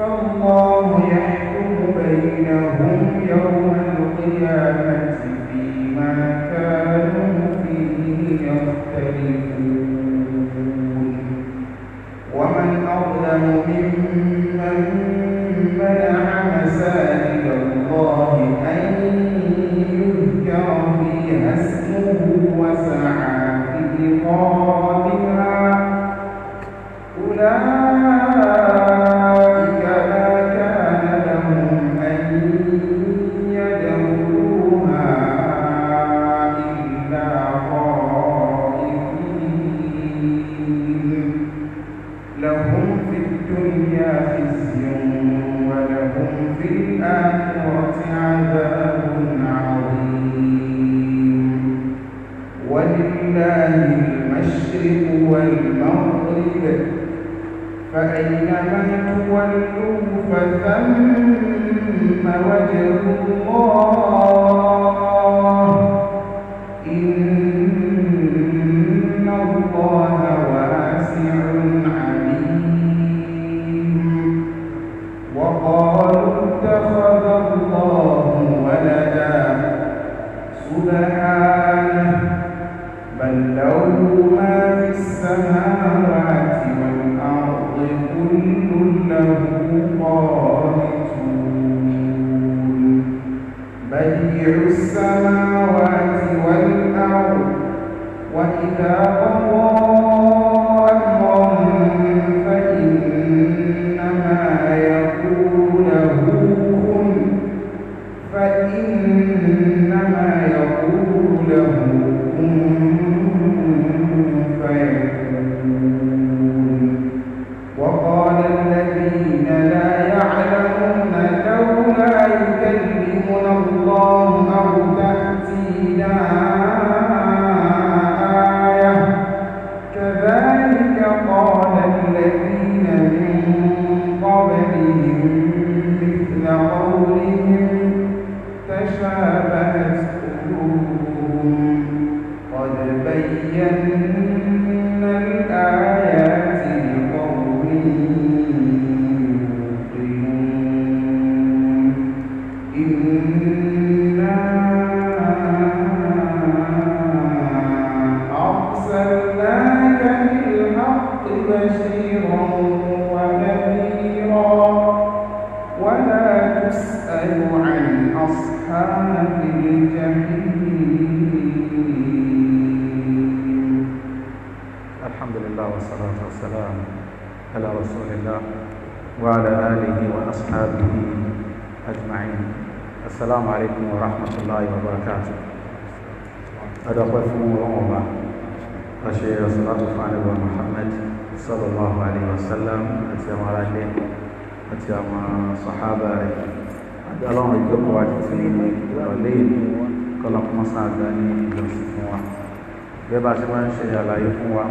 فالله يحكم بينهم يوم القيامة فيما كانوا فيه يختلفون ومن أظلم ممن منع مساجد الله أن يذكر فيها اسمه وسعى في إقامتها أولئك ما كان لهم أن يدخلوها إلا خائفين لهم في الدنيا خزي ولهم في الآخرة عذاب عظيم ولله المشرق والمغرب فأينما تولوا فثم وجه الله إن الله واسع عليم وقالوا اتخذ الله ولدا سبحانه بل له ما في السماوات والأرض كل له قانتون بديع السماوات والأرض وإذا قضى أمرا فإنما يقول له كن فيكون وقال الذين لا يعلمون لولا يكلمنا الله أو تأتينا آية كذلك قال الذين من قبلهم مثل قولهم تشابهت قلوبهم قد بينا الآيات لقوم يوقنون إنا أرسلناك بالحق بشيرا ونذيرا ولا تسأل عن أصحاب الجحيم. الحمد لله والصلاة والسلام على رسول الله وعلى آله وأصحابه أجمعين. السلام عليكم ورحمة الله وبركاته. أدعوكم الله أشهد الصلاة والسلام على محمد صلى الله عليه وسلم أتيام على عليه أتيام صحابة أدعوهم يجبوا عجزين ولين كلهم مصادني يوسفوا بيبقى شمان شيء على يفوا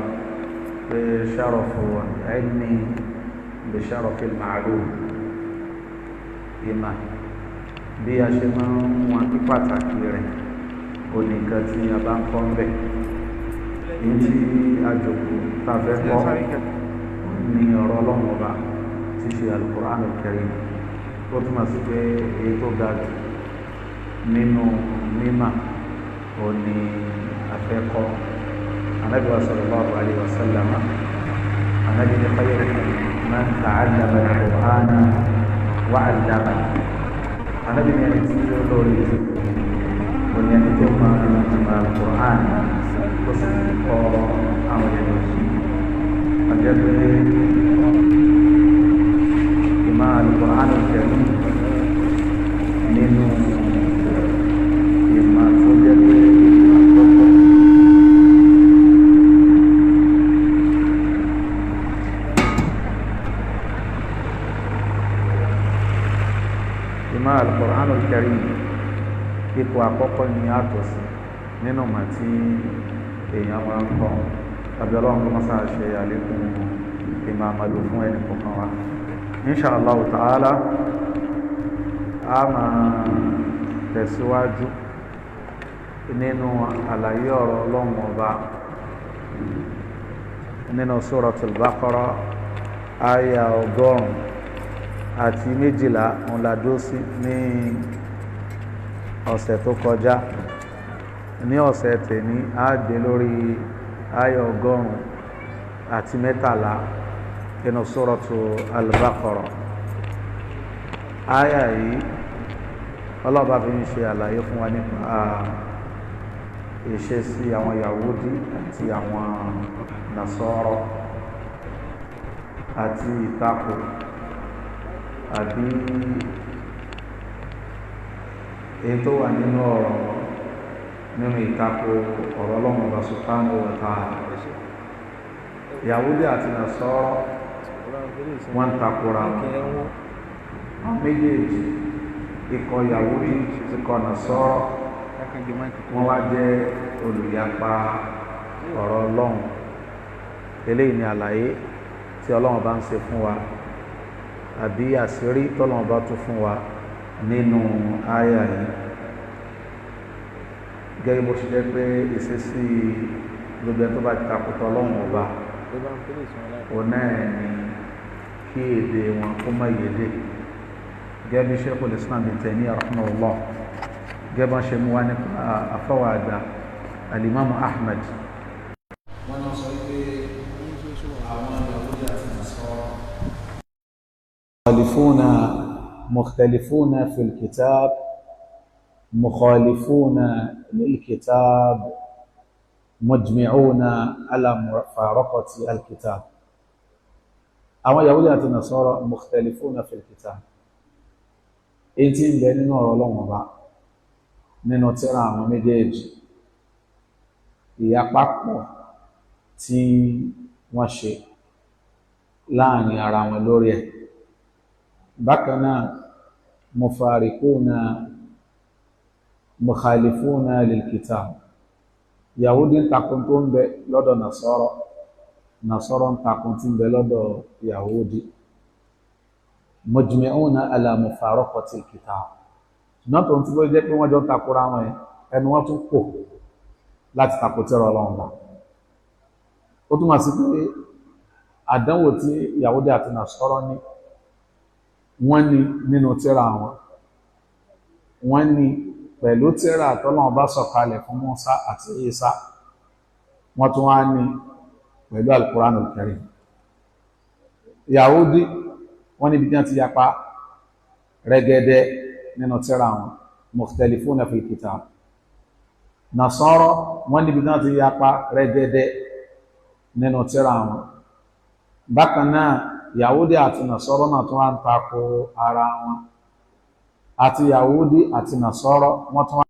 بشرف علمي بشرف المعلوم ìmà bí a ṣe máa ń wọn ní pàtàkì rẹ̀ oníkan tí a bá ń kọ́ ń bẹ̀ ní tí àjòkù tàbẹ́ kọ́ ní ọ̀rọ̀ Ọlọ́run Ọba tí ṣe Al-Qur'an Al-Karim ó túmọ̀ sí pé èyí tó ga jù nínú mímà òní afẹ́kọ́ Ànábì sallallahu alaihi wasallam Ànábì ní khayrukum man ta'allama al-Qur'ana wa'allama Ànábì ní ẹni tí ó lórí òní ẹni tó máa Al-Qur'an tó sì kọ́ àwọn ènìyàn ọjọ́ pé ìmọ̀ Al-Qur'an Al-Karim nínú ìmọ̀ tó jẹ́ pé ìmọ̀ Al-Qur'an Al-Karim ipò àkọ́kọ́ ni a tò sí nínú ìmọ̀ tí èèyàn máa ń kọ́ tàbí Ọlọ́run kó máa ṣe àlékún ìmọ̀ àmàlò fún ẹnì kọ̀ọ̀kan wa insha Allah ta'ala a máa tẹ̀síwájú nínú àlàyé ọ̀rọ̀ Ọlọ́run Ọba nínú Suratul Baqara àyà 100 àti méjìlá òun la dúró sí ní ọ̀sẹ̀ tó kọjá. Ní ọ̀sẹ̀ tèní a gbé lórí àyá 113 nínú suratu al-Baqara. Àyá yìí ọlọ́ba fi ń ṣe àlàyé fún wa nípa ìṣesí àwọn Yahudi àti àwọn Nasara àti ìtakò àbí èyí tó wà nínú ọ̀rọ̀ nínú ìtakò ọ̀rọ̀ Ọlọ́run Ọba subhanahu wa ta'ala. Yahudi àti Nasara wọ́n ń takora wọn méjèèjì, ikọ̀ Yahudi ikọ̀ Nasara wọ́n wá jẹ́ olùyapa ọ̀rọ̀ Ọlọ́run. Eléyìí ni àlàyé tí Ọlọ́run bá ń ṣe fún wa àbí àṣírí tọ́lọ́run bá tún fún wa nínú àyá yìí, gẹ́gẹ́ bó ṣe jẹ́ pé ìṣesí gbogbo ẹ̀ tó bá takùtọ̀ Ọlọ́run Ọba ọ̀nà ẹ̀ ni kí èdè wọn kó má yédè, gẹ́gẹ́ bí Sheikhul Islam Ibn Taymiyyah rahimahullah gẹ́gẹ́ bá ṣe mú wá nípa àfáwà àgbà Al-Imam Ahmad. Wọ́n náà sọ pé àwọn Yahudi àti Nasara مختلفون في الكتاب مخالفون للكتاب مجمعون على مفارقة الكتاب. àwọn Yahudi àti Nasara مختلفون في الكتاب èyí tí ń bẹ nínú ọ̀rọ̀ Ọlọ́run Ọba nínú tírà àwọn méjèèjì, ìyapa pọ̀ tí wọ́n ṣe láàrin ara wọn lórí ẹ̀. Bákan náà mufarikuna mukhalifuna lilkitab, Yahudi ń takun tó ń bẹ lọ́dọ̀ Nasara, Nasara ń takun tí ń bẹ lọ́dọ̀ Yahudi. Mujmi'una ala mufaraqati alkitab, ṣùgbọ́n tó ń tí bó jẹ́ pé wọ́n jọ takora wọn ẹnu wọ́n tún kò láti takò tírà Ọlọ́run Ọba. Ó túmọ̀ sí pé àdánwò tí Yahudi àti Nasara ní wọ́n ní nínú tírà wọn, wọ́n ní pẹ̀lú tírà tọ́lọ́run bá sọ̀kalẹ̀ fún Mùsá àti Ìsá, wọ́n tún wá ní pẹ̀lú al-Qur'anul Karim. Yahudi wọ́n níbi tí wọ́n ti yapa rẹ́gẹ́dẹ́ nínú tírà wọn, mukhtalifuna fil kitab. Nasara wọ́n níbi tí wọ́n ti yapa rẹ́gẹ́dẹ́ nínú tírà wọn. Bákan náà Yahudi àti Nasara náà tún wá ń takò ara wọn, àti Yahudi àti Nasara wọ́n tún wá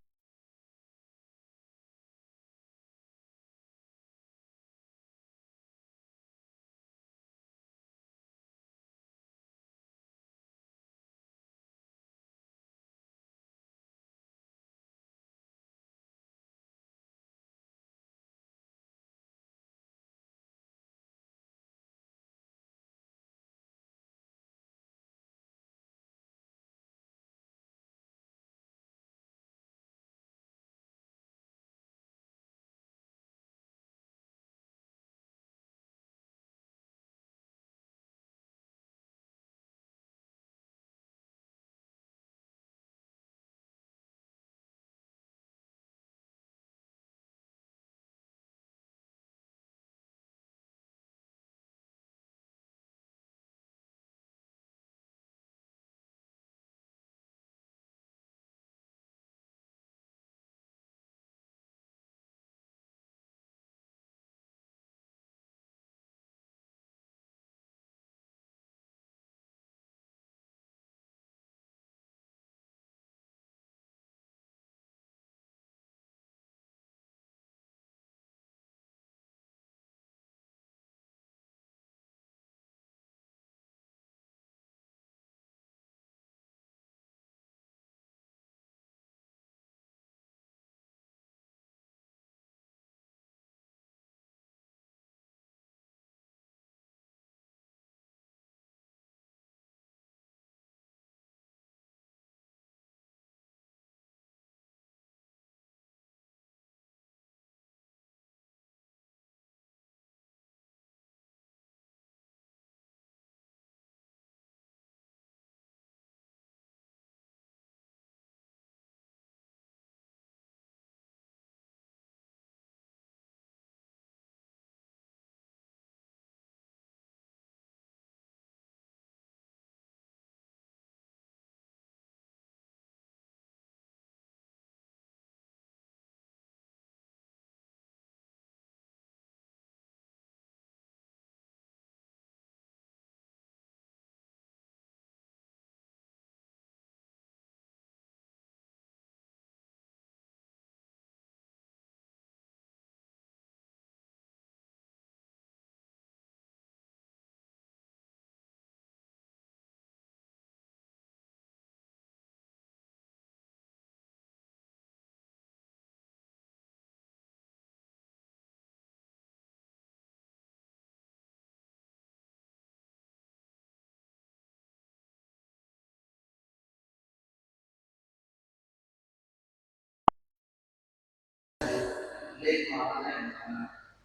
lẹ́kọ̀ọ́ aláìmọ̀kan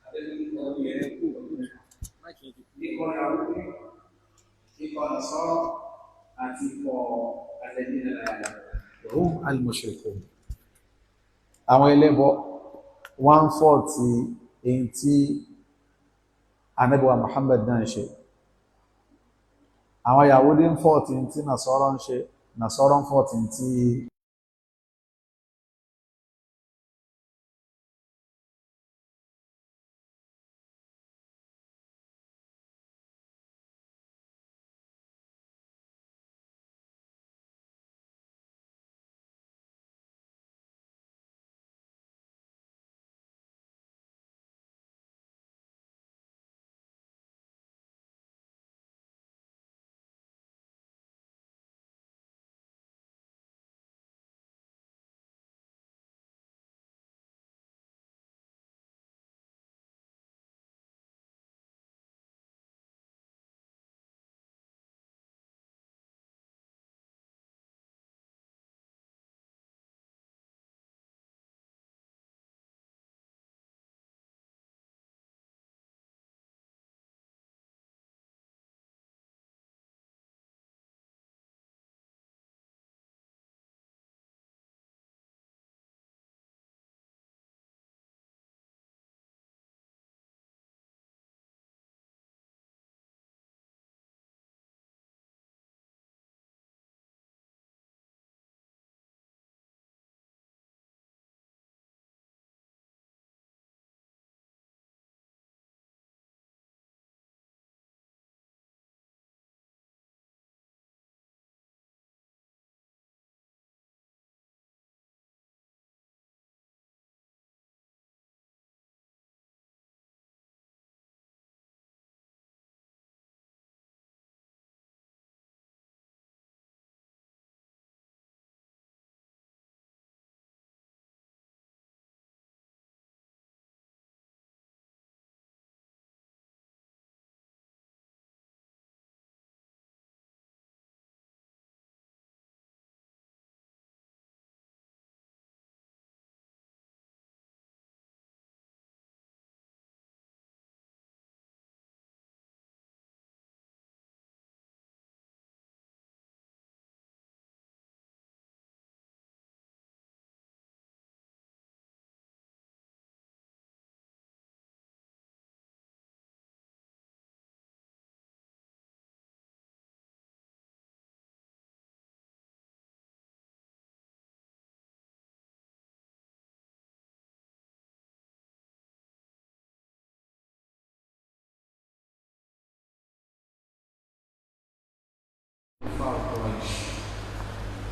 abẹ́lẹ́kọ̀ọ́ yẹn kú ikọ̀ Yahudi ikọ̀ Nasara àti ikọ̀ alladhina la ya'lamun hum al-mushrikun. Àwọn ẹlẹ́bọ 140 èyí tí Ànábì wa Muhammad náà ń ṣe, àwọn Yahudi 14 tí Nasara ń ṣe, Nasara 14 tí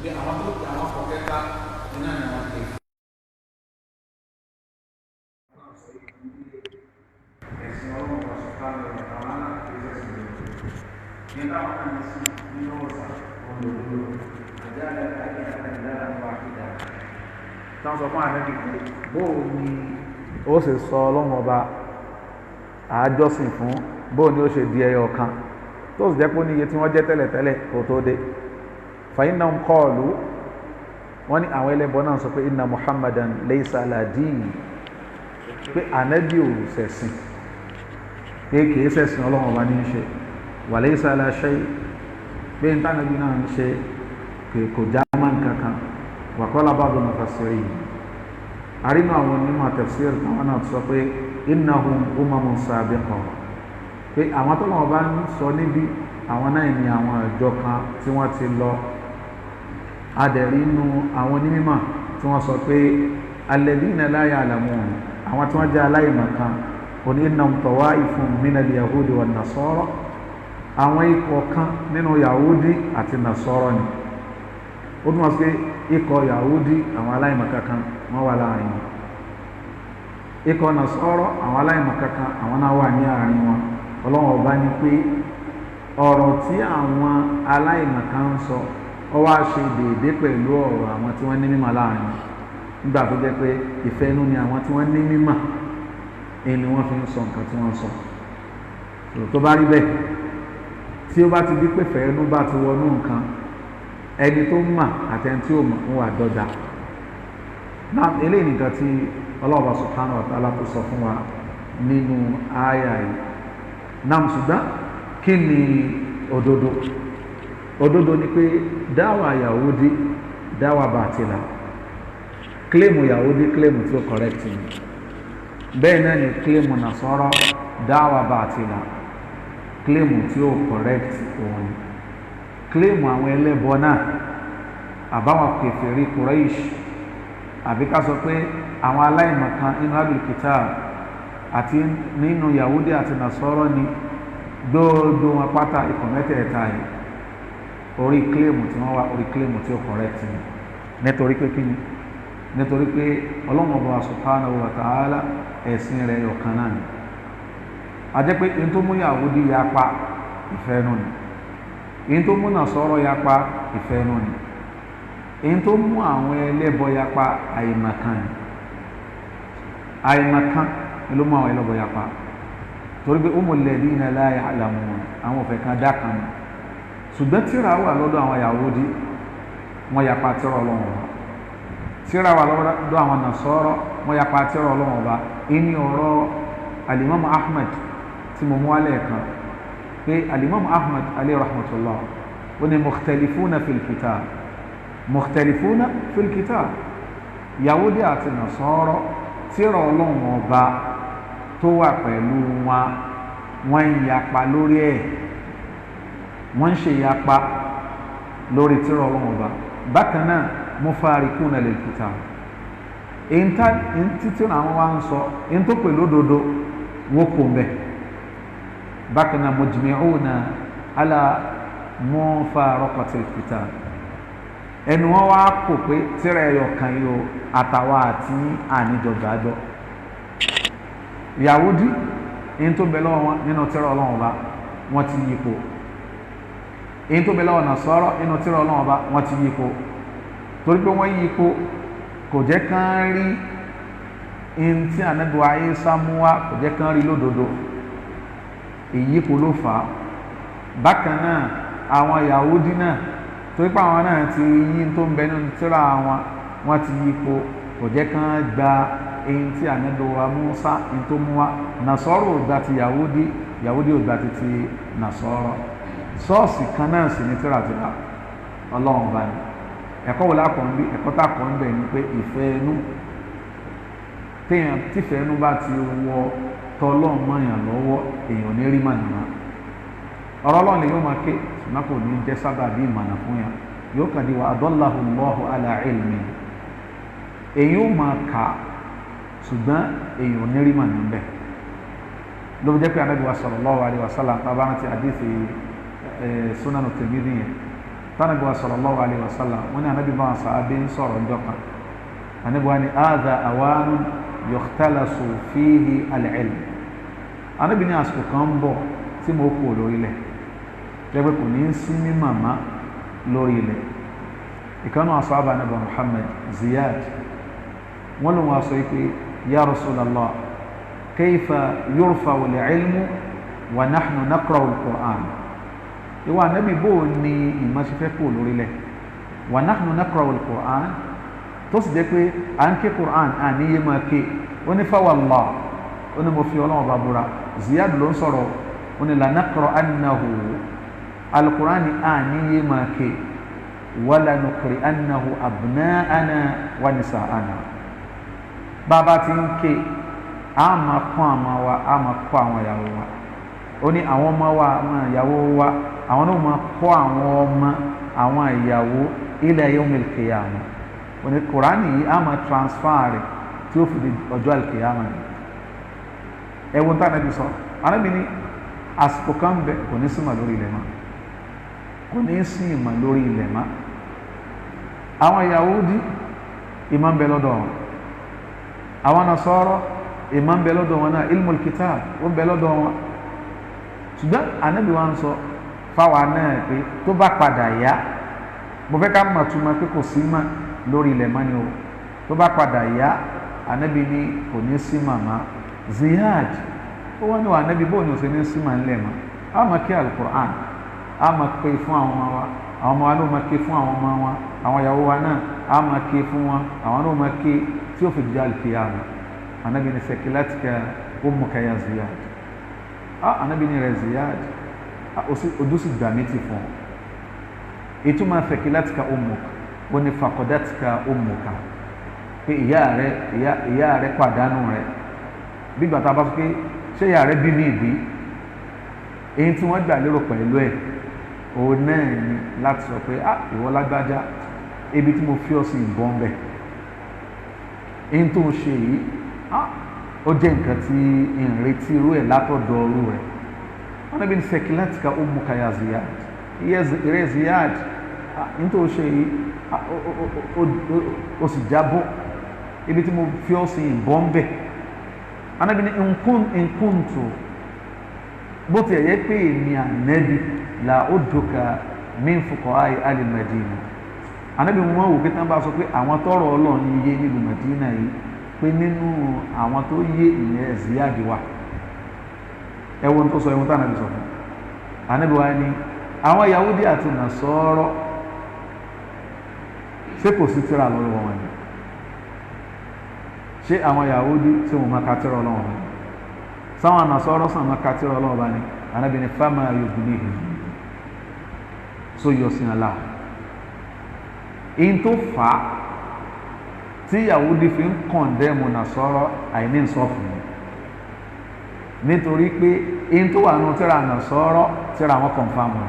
ní àwọn tó kí àwọn kọ̀kẹ́ta iná ni wọ́n ti ẹ̀sìn ọlọ́run ọ̀sọ̀tánà àwọn aláàkẹ́sẹ̀sìn ní táwọn kan sí nínú ọ̀sà ọ̀dọ̀dọ̀ àjálẹ̀ àìyàtàdára wà ìdá táwọn sọ fún àrẹ́bì pé bóò ni ó sì sọ ọlọ́run ọba àájọ́sìn fún bóò ni ó ṣe di ẹyọ kan tó sì jẹ́ pé ní iye tí wọ́n jẹ́ tẹ́lẹ̀tẹ́lẹ̀ kò tó dé fàyínà ń kọlù wọ́n ní àwọn ẹlẹ́bọ náà sọ pé inna Muhammadan laysa ala din pé ànábì ò ṣẹ̀sìn pé kìí ṣẹ̀sìn ọlọ́run ọba ní í ṣe wa laysa ala shay pé ń tánàbí náà ń ṣe kò já má nǹkankan wa qala ba'du mufassirin àrínú àwọn onímọ̀ tafsir táwọn náà sọ pé innahum umamun sabiqa pé àwọn tó lọ́wọ́ bá ń sọ níbi àwọn náà ní àwọn ìjọ kan tí wọ́n ti lọ adẹ̀rí inú àwọn onímọ̀ tí wọ́n sọ pé alladhina la ya'lamun àwọn tí wọ́n jẹ́ aláìmọ̀ kan oní innahum tawa'ifun minal yahudi wan nasara àwọn ikọ̀ kan nínú yahudi àti nasara ni ó túnmọ̀ sí pé ikọ̀ yahudi àwọn aláìmọ̀ kankan wọ́n wà láàrin wọn ikọ̀ nasara àwọn aláìmọ̀ kankan àwọn náà wà ní àárín wọn ọlọ́run ọba ní pé ọ̀rọ̀ tí àwọn aláìmọ̀kan ń sọ ọ wá ṣe déédé pẹ̀lú ọ̀rọ̀ àwọn tí wọ́n ní mímọ̀ láàrin nígbà tó jẹ́ pé ìfẹ́ inú ni àwọn tí wọ́n ní mímọ̀ èyí ni wọ́n fi ń sọ nǹkan tí wọ́n sọ tó bá rí bẹ́ẹ̀ tí ó bá ti di pé fẹ́ inú bá ti wọnú nǹkan ẹni tó mọ̀ àti ẹni tí ò mọ̀ ń wà dọ́jà náà eléyìí nìkan tí Allah subhanahu wa ta'ala tó sọ fún wa nínú àyà yìí náà ṣùgbọ́n kí ni òdodo ni pé dáwà Yahudi dáwà bàtìlà kílèmù Yahudi kílèmù tí ó correct ni bẹ́ẹ̀ náà ni kílèmù Nasara dáwà bàtìlà kílèmù tí ó correct òun kílèmù àwọn ẹlẹ́bọ náà àbáwọn kèfèrí Quraysh àbí ká sọ pé àwọn aláìmọ̀kan inú Ahlul Kitab àti nínú Yahudi àti Nasara ni gbogbo wọn pátá ikọ̀ mẹ́tẹ̀ẹ̀ta yìí orí kílèmù tí wọ́n wá orí kílèmù tí ó correct ni nítorí pé kí ni nítorí pé Ọlọ́hun Ọba subhanahu wa ta'ala ẹ̀sìn rẹ̀ ọ̀kan náà ni a jẹ́ pé in tó mú Yahudi yapa ìfẹ́ nù ni in tó mú Nasara yapa ìfẹ́ nù ni in tó mú àwọn ẹlẹ́bọ yapa àìmọ̀kan ni àìmọ̀kan ni ló mú àwọn ẹlẹ́bọ yapa torí pé umul ladina la ya'lamun àwọn òfẹ́ kan dá kan ni ṣùgbọ́n tíra wà lọ́dọ̀ àwọn Yahudi wọ́n yapa tíra Ọlọ́run Ọba tíra wà lọ́dọ̀ àwọn Nasara wọ́n yapa tíra Ọlọ́run Ọba ìní ọ̀rọ̀ alimami Ahmad tí mo mú wálẹ̀ kan pé alimami Ahmad alayhi rahmatullah ó ní mukhtalifuna fil kitab Yahudi àti Nasara tíra Ọlọ́run Ọba tó wà pẹ̀lú wọn wọ́n ń yapa lórí ẹ̀ wọ́n ń ṣe yapa lórí tírà Ọlọ́run Ọba bákan náà mufarikuna lil kitab èyí títí àwọn wa ń sọ èyí tó pè lódodo wọ́n kò mbẹ́ bákan náà mujmi'una ala mufaraqatil kitab ẹnu wọn wá kò pé tírà ẹyọ kan yìí o àtàwọn àti àníjọgbàjọ Yahudi èyí tó bẹ lọ́wọ́ wọn nínú tírà Ọlọ́run Ọba wọ́n ti yípo èyí tó bẹ lọ́wọ́ Nasara nínú tírà Ọlọ́run Ọba wọ́n ti yípo torí pé wọ́n yípo kò jẹ́ kán rí in tí Ànábì Ìsá mú wá kò jẹ́ kán rí lódodo ìyípo ló fà á bákan náà àwọn Yahudi náà torí pé àwọn náà ti yí tó ń bẹ nínú tírà wọ́n ti yípo kò jẹ́ kán gba èyí tí Ànábì Mùsá in tó mú wá Nasara ò gba ti Yahudi ò gba ti Nasara sọ́ọ̀sì kan náà sì ní tíratìlá Ọlọ́run Ọba ni ẹ̀kọ́ wò lákọ̀ ń bí ẹ̀kọ́ tá kọ́ ń bẹ̀ ni pé ìfẹ́ ẹnu tífẹ́ ẹnu bá ti wọ tọ́lọ́run mọ́yàn lọ́wọ́ èèyàn ní rí mànà ọ̀rọ̀ Ọlọ́run lè yóò máa ké ṣùgbọ́n kò ní jẹ́ sábà bí ìmọ̀nà fún yàn yóò kàn di wa adallahu Allahu ala ilmi èyí ó máa kà ṣùgbọ́n èèyàn ní rí mànà bẹ́ẹ̀ ló fi jẹ́ pé Ànábì wa sallallahu alaihi wasallam tábà rántí àdìsí Sunan Tirmidhi yẹn tánàbí wa sallallahu alaihi wasallam wọ́n ní Ànábì bá wọn sàábé ń sọ̀rọ̀ ń jọkan Ànábì wa ní hadha awanun yukhtalasu fihi al-ilm Ànábì ní àsìkò kan ń bọ̀ tí mo kú lórílẹ̀ lẹ́gbẹ́ kò ní sí ní màmá lórílẹ̀ ìkànnì àṣàbà Ànábì Muhammad Ziyad wọ́n ló wọ́n sọ pé ya Rasulallah kayfa yurfa'u al-ilmu wa nahnu naqra'u al-Qur'an ìwà Ànábì bó ní ìmọ̀sífẹ́ kò lórílẹ̀ wa nahnu naqra'u al-Qur'an tó sì jẹ́ pé à ń ké Qur'an à níye máa ké ó ní fa wallah ó ní mo fi Ọlọ́run bá búra Ziyad ló ń sọ̀rọ̀ ó ní la naqra'annahu al-Qur'an à níye máa ké wala nuqri'annahu abna'ana wa nisa'ana bàbá ti ń ké a máa kọ́ àmọ́ wa a máa kọ́ àwọn ìyàwó wa ó ní àwọn ọmọ wa àwọn ìyàwó wa àwọn náà máa kọ́ àwọn ọmọ àwọn ìyàwó ila yawmil qiyamah ó ní Kùránì yìí a máa transfer rẹ̀ tí ó fi di ọjọ́ al-qiyamah ẹ̀wọ̀n tá Ànábì sọ Ànábì ní àsìkò kan bẹ kò ní sí ìmọ̀ lórí ilẹ̀ mọ́ kò ní sí ìmọ̀ lórí ilẹ̀ mọ́ àwọn Yahudi ìmọ̀ ń bẹ lọ́dọ̀ wọn àwọn Nasara ìmọ̀ ń bẹ lọ́dọ̀ wọn náà ilmul kitab ó ń bẹ lọ́dọ̀ wọn ṣùgbọ́n Ànábì wa ń sọ fáwa náà pé tó bá padà yá mo fẹ́ ká mọ̀ túmọ̀ pé kò sí mọ̀ lórí ilẹ̀ mọ́ ni o tó bá padà yá Ànábì ní kò ní sí màmá Ziyad ó wọ́n ní wà Ànábì bóun ní o ṣe ní sí màá ńlẹ̀ mọ́ a máa kí al-Qur'an a máa ké fún àwọn ọmọ wa àwọn ọmọ wa ló máa ké fún àwọn ọmọ wa àwọn ìyàwó wa náà a máa ké fún wọn àwọn náà máa ké tí ó fi di al-qiyama anabi ní sakilatika ummuka ya Ziyad anabi ní rẹ̀ Ziyad ojú sì gbà mí ti fún ìtumọ̀ sakilatika ummuka ó ní faqadatka ummuka pé ìyá rẹ̀ pàdánù rẹ̀ bí gbàtà bá sọ pé ṣé ìyá rẹ̀ bí ní ìbí èyí tí wọ́n gbà lérò pẹ̀lú ẹ̀ òun náà ni láti sọ pé ìwọ lágbájá ibi tí mo fi ọ sí ìbọn bẹ̀ èyí tó ń ṣe yìí ó jẹ́ nǹkan tí ìrètí irú ẹ̀ látọ̀dọ̀ ọrú rẹ̀ wọ́n náà bí ní sakilatika ummuka ya Ziyad ìrẹ́ Ziyad èyí tó ń ṣe yìí ó sì jábọ́ ibi tí mo fi ọ sí ìbọn bẹ̀ anabi ni nkuntu bó ti ẹ̀yẹ pé èmi ànẹ́bí la ó dùkà min fuqaha'i al-Madina anabi wọn wò pé tán bá sọ pé àwọn tọrọ Ọlọ́run yé nílùú Madina yìí pé nínú àwọn tó yé ìyẹn Ziyad wà ẹwọn tó sọ ẹwọn tó anabi sọ fún anabi wa ni àwọn Yahudi àti Nasara ṣé kò sí tírà lọ́wọ́ wọn ni ṣé àwọn Yahudi tí wọn máa ka tírà Ọlọ́run wọn sáwọn Nasara sàn máa ka tírà Ọlọ́run bá ní anabi ni fama yughnihi so yọ sí àlá in tó fà á tí Yahudi fi ń kọ̀ndẹ́mù Nasara àìní ìsọfún nítorí pé in tó wà nù tírà Nasara tírà wọn kọ̀nfàmù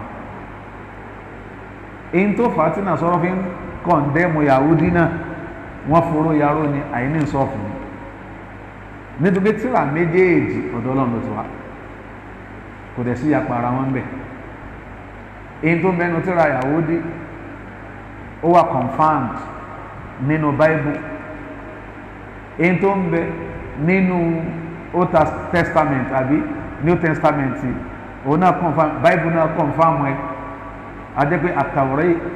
in tó fà á tí Nasara fi ń kọ̀ndẹ́mù Yahudi náà wọ́n foró yaró ni àìní ìsọfún nítorí tírà méjèèjì ọ̀dọ̀ Ọlọ́run ló ti wá kò dẹ̀ sí yapa ara wọn bẹ̀ èyí tó bẹnu tírà Yahudi ó wà confirmed nínú Bible èyí tó ń bẹ nínú Old Testament àbí New Testament òun náà confirm Bible náà confirm ẹ adé pé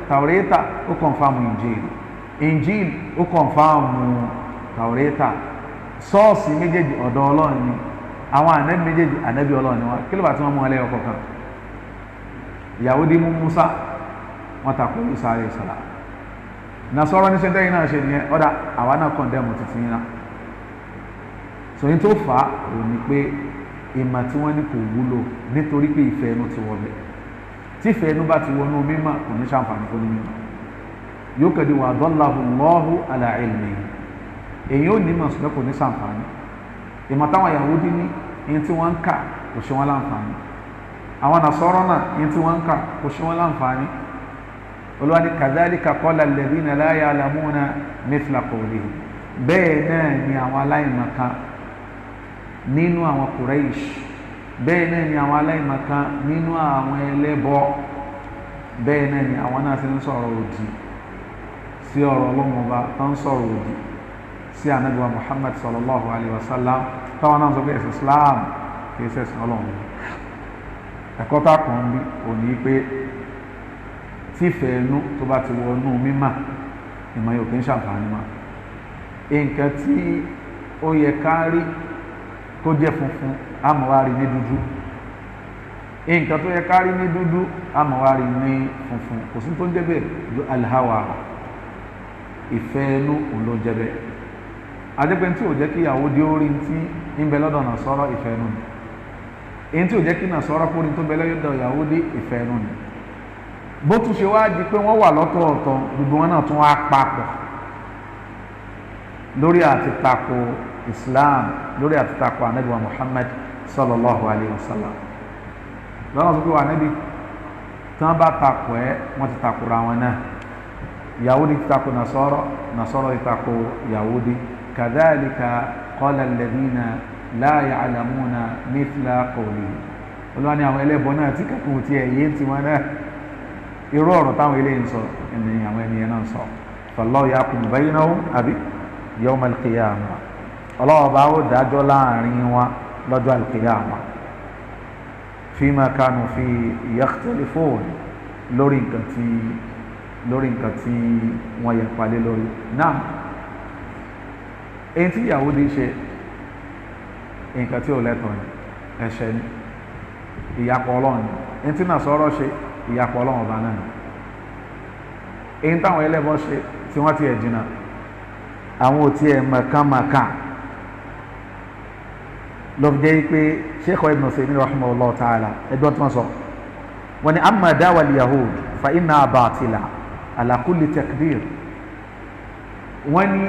Taurata ó confirm Injil ó confirm Taurata sọ́ọ̀sì méjèèjì ọ̀dọ̀ Ọlọ́run ni àwọn ànábì méjèèjì ànábì Ọlọ́run ni wọn kí ló bá tí wọ́n mú ẹlẹ́yọ kọ̀ọ̀kan Yahudi mú Musa wọn takò Isa alayhi salam Nasara ní sẹ́ńtẹ́yìn náà ṣe nìyẹn ọ̀dà àwa náà kọ̀ndẹ́mù títí yín náà sọyìn tó fà á ò ní pé ìmọ̀ tí wọ́n ní kò wúlò nítorí pé ìfẹ́ ẹnu ti wọlé tí ìfẹ́ ẹnu bá ti wọnú mímọ̀ kò ní ṣàǹfààní fún mímọ̀ yóò kẹ́ni wà adallahu Allahu ala ilmi èyí ò ní mọ̀ ṣùgbọ́n kò ní ṣàǹfààní ìmọ̀ táwọn Yahudi ní yín tí wọ́n ń kà kò ṣe wọ́n láǹfààní àwọn Nasara náà yín tí wọ́n ń kà kò ṣe wọ́n láǹfààní Olúwa ní kadhalika qala alladhina la ya'lamuna mithla qawlihim bẹ́ẹ̀ náà ni àwọn aláìmọ̀kan nínú àwọn Quraysh bẹ́ẹ̀ náà ni àwọn aláìmọ̀kan nínú àwọn ẹlẹ́bọ bẹ́ẹ̀ náà ni àwọn náà ti ń sọ̀rọ̀ òdì sí ọ̀rọ̀ Ọlọ́run Ọba tó ń sọ̀rọ̀ òdì sí Ànábì wa Muhammad sallallahu alayhi wa sallam táwọn náà sọ pé ẹ̀sìn Islam kì í ṣẹ̀sìn Ọlọ́run ẹ̀kọ́ tá a kàn ń bí òní pé tífẹ̀ẹ́ inú tó bá ti wọnú mímà ìmọ̀ yóò kí ń ṣàǹfààní mọ́ nǹkan tí ó yẹ ká rí kó jẹ́ funfun àmọ́wárí ní dúdú nǹkan tó yẹ ká rí ní dúdú àmọ́wárí ní funfun kò sí tó ń jẹ́bẹ̀ ju alhawa ìfẹ́ inú òun ló jẹ́bẹ̀ adépẹ́ tí ò jẹ́ kí Yahudi ó rí tí ń bẹ lọ́dọ̀ Nasara ìfẹ́ inú ni èyí tí ò jẹ́ kí Nasara kó rí tó bẹ lọ́dọ̀ Yahudi ìfẹ́ inú ni bó tún ṣe wá di pé wọ́n wà lọ́tọ̀ọ̀tọ̀ gbogbo wọn náà tún wá papọ̀ lórí àti tako Islam lórí àti tako anabi wa Muhammad sallallahu alayhi wa sallam lọ́nà tó pé wà níbi tí wọ́n bá tako ẹ́ wọ́n ti takora wọn náà Yahudi ti tako Nasara Nasara ti tako Yahudi kadhalika qala alladhina la ya'lamuna mithla qawlihi olúwa ní àwọn ẹlẹ́bọ náà tí kankan ti ẹ̀yẹ ti wọn náà irú ọ̀rọ̀ táwọn eléyìí ń sọ ẹni àwọn ènìyàn náà ń sọ fallahu yahkumu baynahum àbí yawm al-qiyamah ọlọ́wọ́ bá ó dájọ́ láàrin wọn lọ́jọ́ al-qiyamah fima kanu fi yakhtalifun lórí nǹkan tí wọ́n yẹ palẹ̀ lórí náà èyí tí Yahudi ṣe nǹkan tí ò lẹ́tọ̀ọ́ ni ẹ̀ṣẹ̀ ni ìyapọ̀ Ọlọ́run ni èyí tí Nasara ṣe ìyapọ̀ Ọlọ́run ọba náà èyí táwọn ẹlẹ́bọ ṣe tí wọ́n ti ẹ̀ jìnnà àwọn ò tiẹ̀ mọ̀kànmọ̀kàn ló fi jẹ́ pé Sheikh Ibn Uthaymeen rahimahullah ta'ala ẹgbọ́n tí wọ́n sọ wọ́n ní amma da'wa al-yahud fa inna batila ala kulli takdir wọ́n ní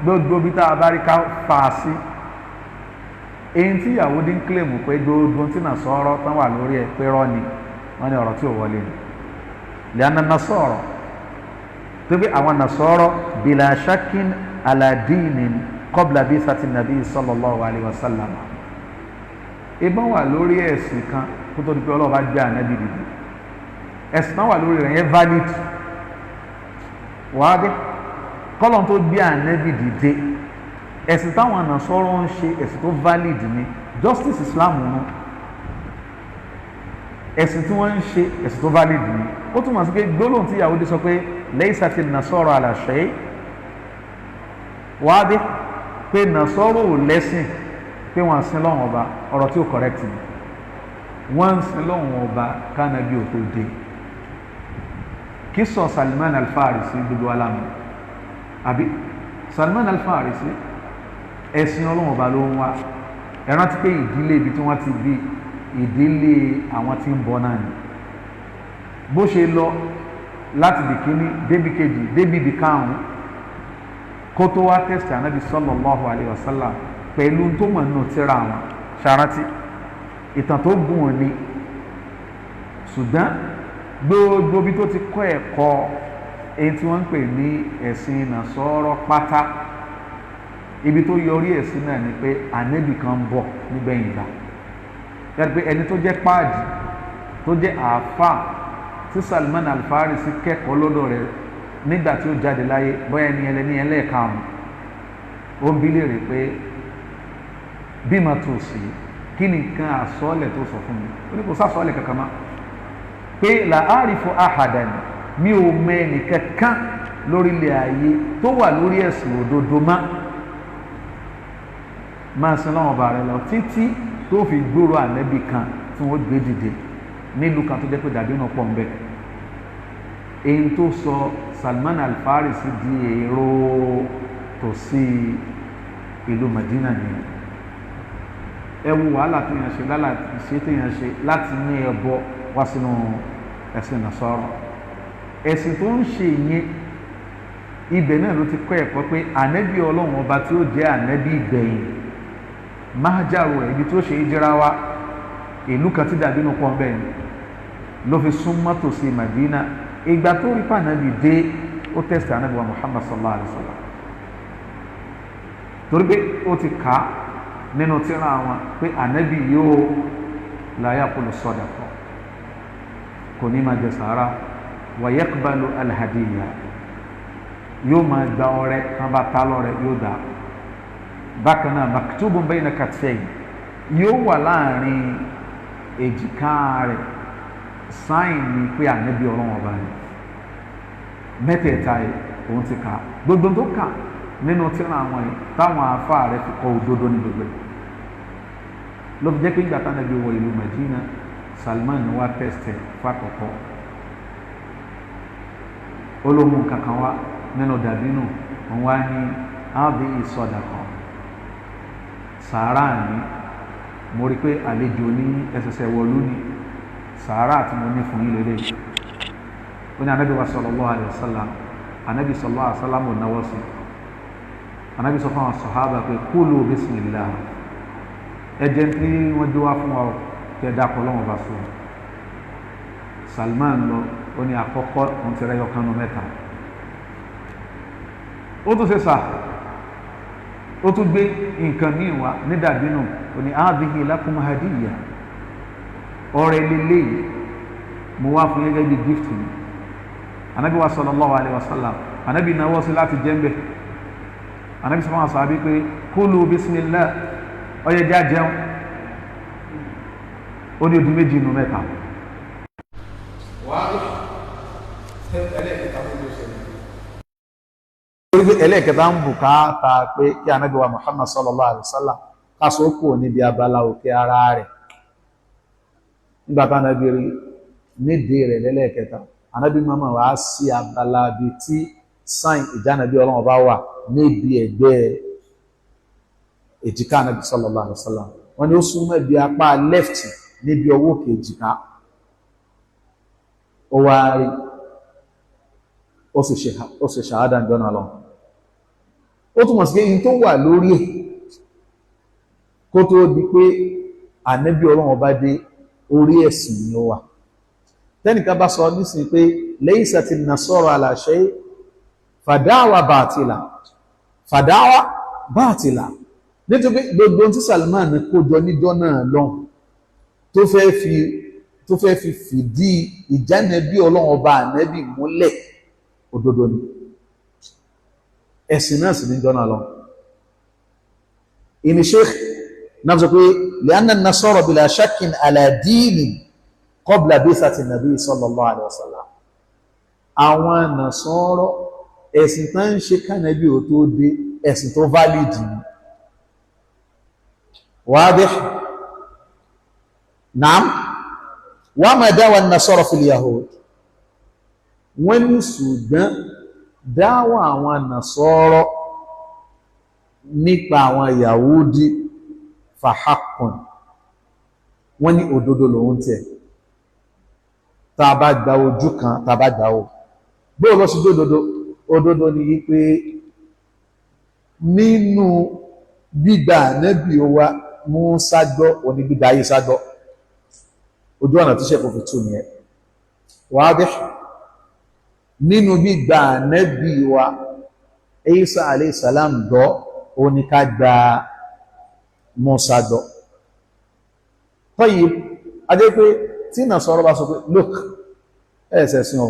gbogbo bí tá a bá rí ká fà á sí èyí tí Yahudi ń kílèmù pé gbogbo tí Nasara tán wà lórí ẹ̀ pé rọ́ ni wọ́n ní ọ̀rọ̀ tí ò wọlé ni li'anna Nasara tó bí àwọn Nasara bila shakkin ala dinin qabla bi'thati nabi sallallahu alayhi wa sallam ìbọn wà lórí ẹ̀sìn kan kó tó di pé Ọlọ́run bá gbé ànábì dìde ẹ̀sìn náà wà lórí rẹ̀ yẹn valid wàá dé kọ́lọ́n tó gbé ànábì dìde ẹ̀sìn táwọn Nasara ń ṣe ẹ̀sìn tó valid ni justice Islam nù ẹ̀sìn tí wọ́n ń ṣe ẹ̀sìn tó valid ni ó túmọ̀ sí pé gbólóhùn tí Yahudi sọ pé laysati Nasara ala shay wàá dé pé Nasara ò lẹ́sìn pé wọ́n sin lọ́wọ́n ọba ọ̀rọ̀ tí ó correct ni wọ́n sin lọ́wọ́n ọba kánábì ò tó dé kí sọ Salman al-Farisi gbogbo alámù àbí Salman al-Farisi ẹ̀sìn ọlọ́wọ́n ọba ló ń wá ẹ rántí pé ìdílé ibi tí wọ́n ti bí ìdílé àwọn tí ń bọ náà ni bó ṣe lọ láti di kíní débi kejì débi di karùn-ún kó tó wá tẹ̀sí ànábì sallallahu alayhi wa sallam pẹ̀lú tó mọ̀ nínú tíra wọn ṣàrántí ìtàn tó gùn ní ṣùgbọ́n gbogbo bí tó ti kọ́ ẹ̀kọ́ èyí tí wọ́n ń pè ní ẹ̀sìn Nasara pátá ibi tó yọrí ẹ̀sìn náà ni pé ànábì kan ń bọ̀ nígbẹ̀yìn ìgbà yàtọ̀ pé ẹni tó jẹ́ páàdì tó jẹ́ àáfà tí Salman al-Farisi kẹ́kọ̀ọ́ lọ́dọ̀ rẹ̀ nígbà tí ó jáde láyé bóyá ẹni ẹlẹ́ni ẹlẹ́ẹ̀karùn-ún ó ń bi léèrè pé bí ma tó sí kí ni nǹkan àsọ́ọ̀lẹ̀ tó sọ fún mi ó ní kò sásọ́ọ̀lẹ̀ kankan má pé la arifu ahadan mi ò mẹ́ni kankan lórílẹ̀ ayé tó wà lórí ẹ̀sìn òdodo má máa sin lọ́wọ́ bá rẹ lọ títí tó fi gbòòrò ànábì kan tí wọ́n gbé dìde nílùú kan tó jẹ́ pé dàbí náà pọ̀ ń bẹ̀ èyí tó sọ Salman al-Farisi di èrò tòsí ìlú Madina nìyẹn ẹ wo wàhálà tó yàn ṣe lálà ìṣe tó yàn ṣe láti ní ẹbọ wá sínú ẹ̀sìn Nasara ẹ̀sìn tó ń ṣe yẹn ibẹ̀ náà ló ti kọ́ ẹ̀kọ́ pé ànábì Ọlọ́run ọba tí ó jẹ́ ànábì ìgbẹ̀yìn májàrò rẹ̀ ibi tó ṣe ìjìra wa ìlú kan tí dàbí inú pọ̀ bẹ́ẹ̀ ni ló fi súnmọ́ tòsí Madina ìgbà tó rí pànábì dé ó tẹ̀sí ànábì wa Muhammad sallallahu alayhi wa sallam torí pé ó ti kà á nínú tíra wọn pé ànábì yóò la yaqulu sadaqa kò ní máa jẹ sàárà wa yaqbalu alhadiyya yóò máa gba ọrẹ tán bá ta lọ́rẹ yóò dá bákan náà maktubun bayna katfayn yóò wà láàrin èjìká rẹ̀ sáìn ní pé ànábì Ọlọ́run ọba ni mẹ́tẹ̀ẹ̀ta yìí òun ti kà gbogbo tó kà nínú tíra àwọn yìí táwọn afá rẹ̀ fi kọ òdodo ní gbogbo ló fi jẹ́ pé ìgbà táwọn ẹbí wọ ìlú Madina Salman wá tẹ̀sítẹ̀ fàkọ̀kọ́ olóhùn kankan wá nínú dàbínú wọn wá ní ábí ìsọdàkọ sàárà ní mo rí pé àlejò ní ẹsẹsẹ wọlú ní sàárà tí mo ní fún yín lélẹ̀ ó ní anábì wa sallallahu alayhi wa sallam anábì sallallahu alayhi wa sallam ò náwó sí anábì sọ fún àwọn sàhábà pé kúlù bismillah ẹjẹ tí wọn dé wá fún wa kẹ dákọ lọ́wọ́ bá sọ Salman lọ ó ní àkọ́kọ́ òun ti rẹyọ kanu mẹ́ta ó tún ṣe sà ó tún gbé nǹkan míì wá ní dàbínú ó ní hadhihi lakum hadiyya ọrẹ lélẹ́yìí mo wá fún gẹ́gẹ́ bí gift mi anabi wa sallallahu alayhi wa sallam anabi náwó sí láti jẹ́ńbẹ́ anabi sọ fún àwọn sàbí pé kulu bismillah ọyẹ jẹ́ àjẹun ó ní odi méjì nù mẹ́ta. ẹlẹ́ẹ̀kẹta ń bùkátà pé kí Ànábì wa Muhammad sallallahu alaihi wasallam kásòókò níbi abala òkè ara rẹ̀ nígbàtà Ànábì rí nídìí rẹ̀ lẹ́lẹ́ẹ̀kẹta Ànábì mọ́mọ́ wá sí abala bí tí sign ìjánabi Ọlọ́run bá wà níbi ẹ̀gbẹ́ èjìká Ànábì sallallahu alaihi wasallam wọ́n ní ó súnmọ́ bí apá left níbi ọwọ́ òkè èjìká ó wá rí ó sì ṣàhádà ìjọ́nà lọ ó túnmọ̀ sí pé in tó wà lórí ẹ̀ kó tó di pé Ànábì Ọlọ́run bá dé orí ẹ̀sìn ni ó wà tẹ́nìkan bá sọ nísìn pé laysati an-nasara ala shay fàdáwà bàtìlà nítorí gbogbo tí Salman kójọ níjọ́ náà lọ́n tó fẹ́ fi fìdí ìjánẹbí Ọlọ́run ọba Ànábì múlẹ̀ òdodo ni ẹ̀sìn náà sì níjọ́ náà lọ́n ìní Sheikh náà sọ pé li'anna an-nasara bila shakkin ala dini qabla bi'thati an-nabi sallallahu alaihi wasallam àwọn Nasara ẹ̀sìn tán ń ṣe kánàbí ò tó dé ẹ̀sìn tó valid ni واضح نعم وما دعوى النصارى في اليهود wọ́n ní ṣùgbọ́n dáwà àwọn Nasara nípa àwọn Yahudi fahakun wọ́n ní òdodo lòun tẹ̀ tá bá gba ojú kan tá bá gbà ó bó lọ sí òdodo ni wípé nínú gbígbà Ànábì wa Mùsá gbọ́ òní gbígbà Ìsá gbọ́ ojú ọ̀nà tí ṣe kò fi tún nìyẹn wáadih nínú gbígbà Ànábì wa Ìsá alayhi salam gbọ́ òní ká gba Mùsá gbọ́ tayyib adé pé tí Nasara bá sọ pé look ẹ̀ẹ̀sẹ̀ sí ọ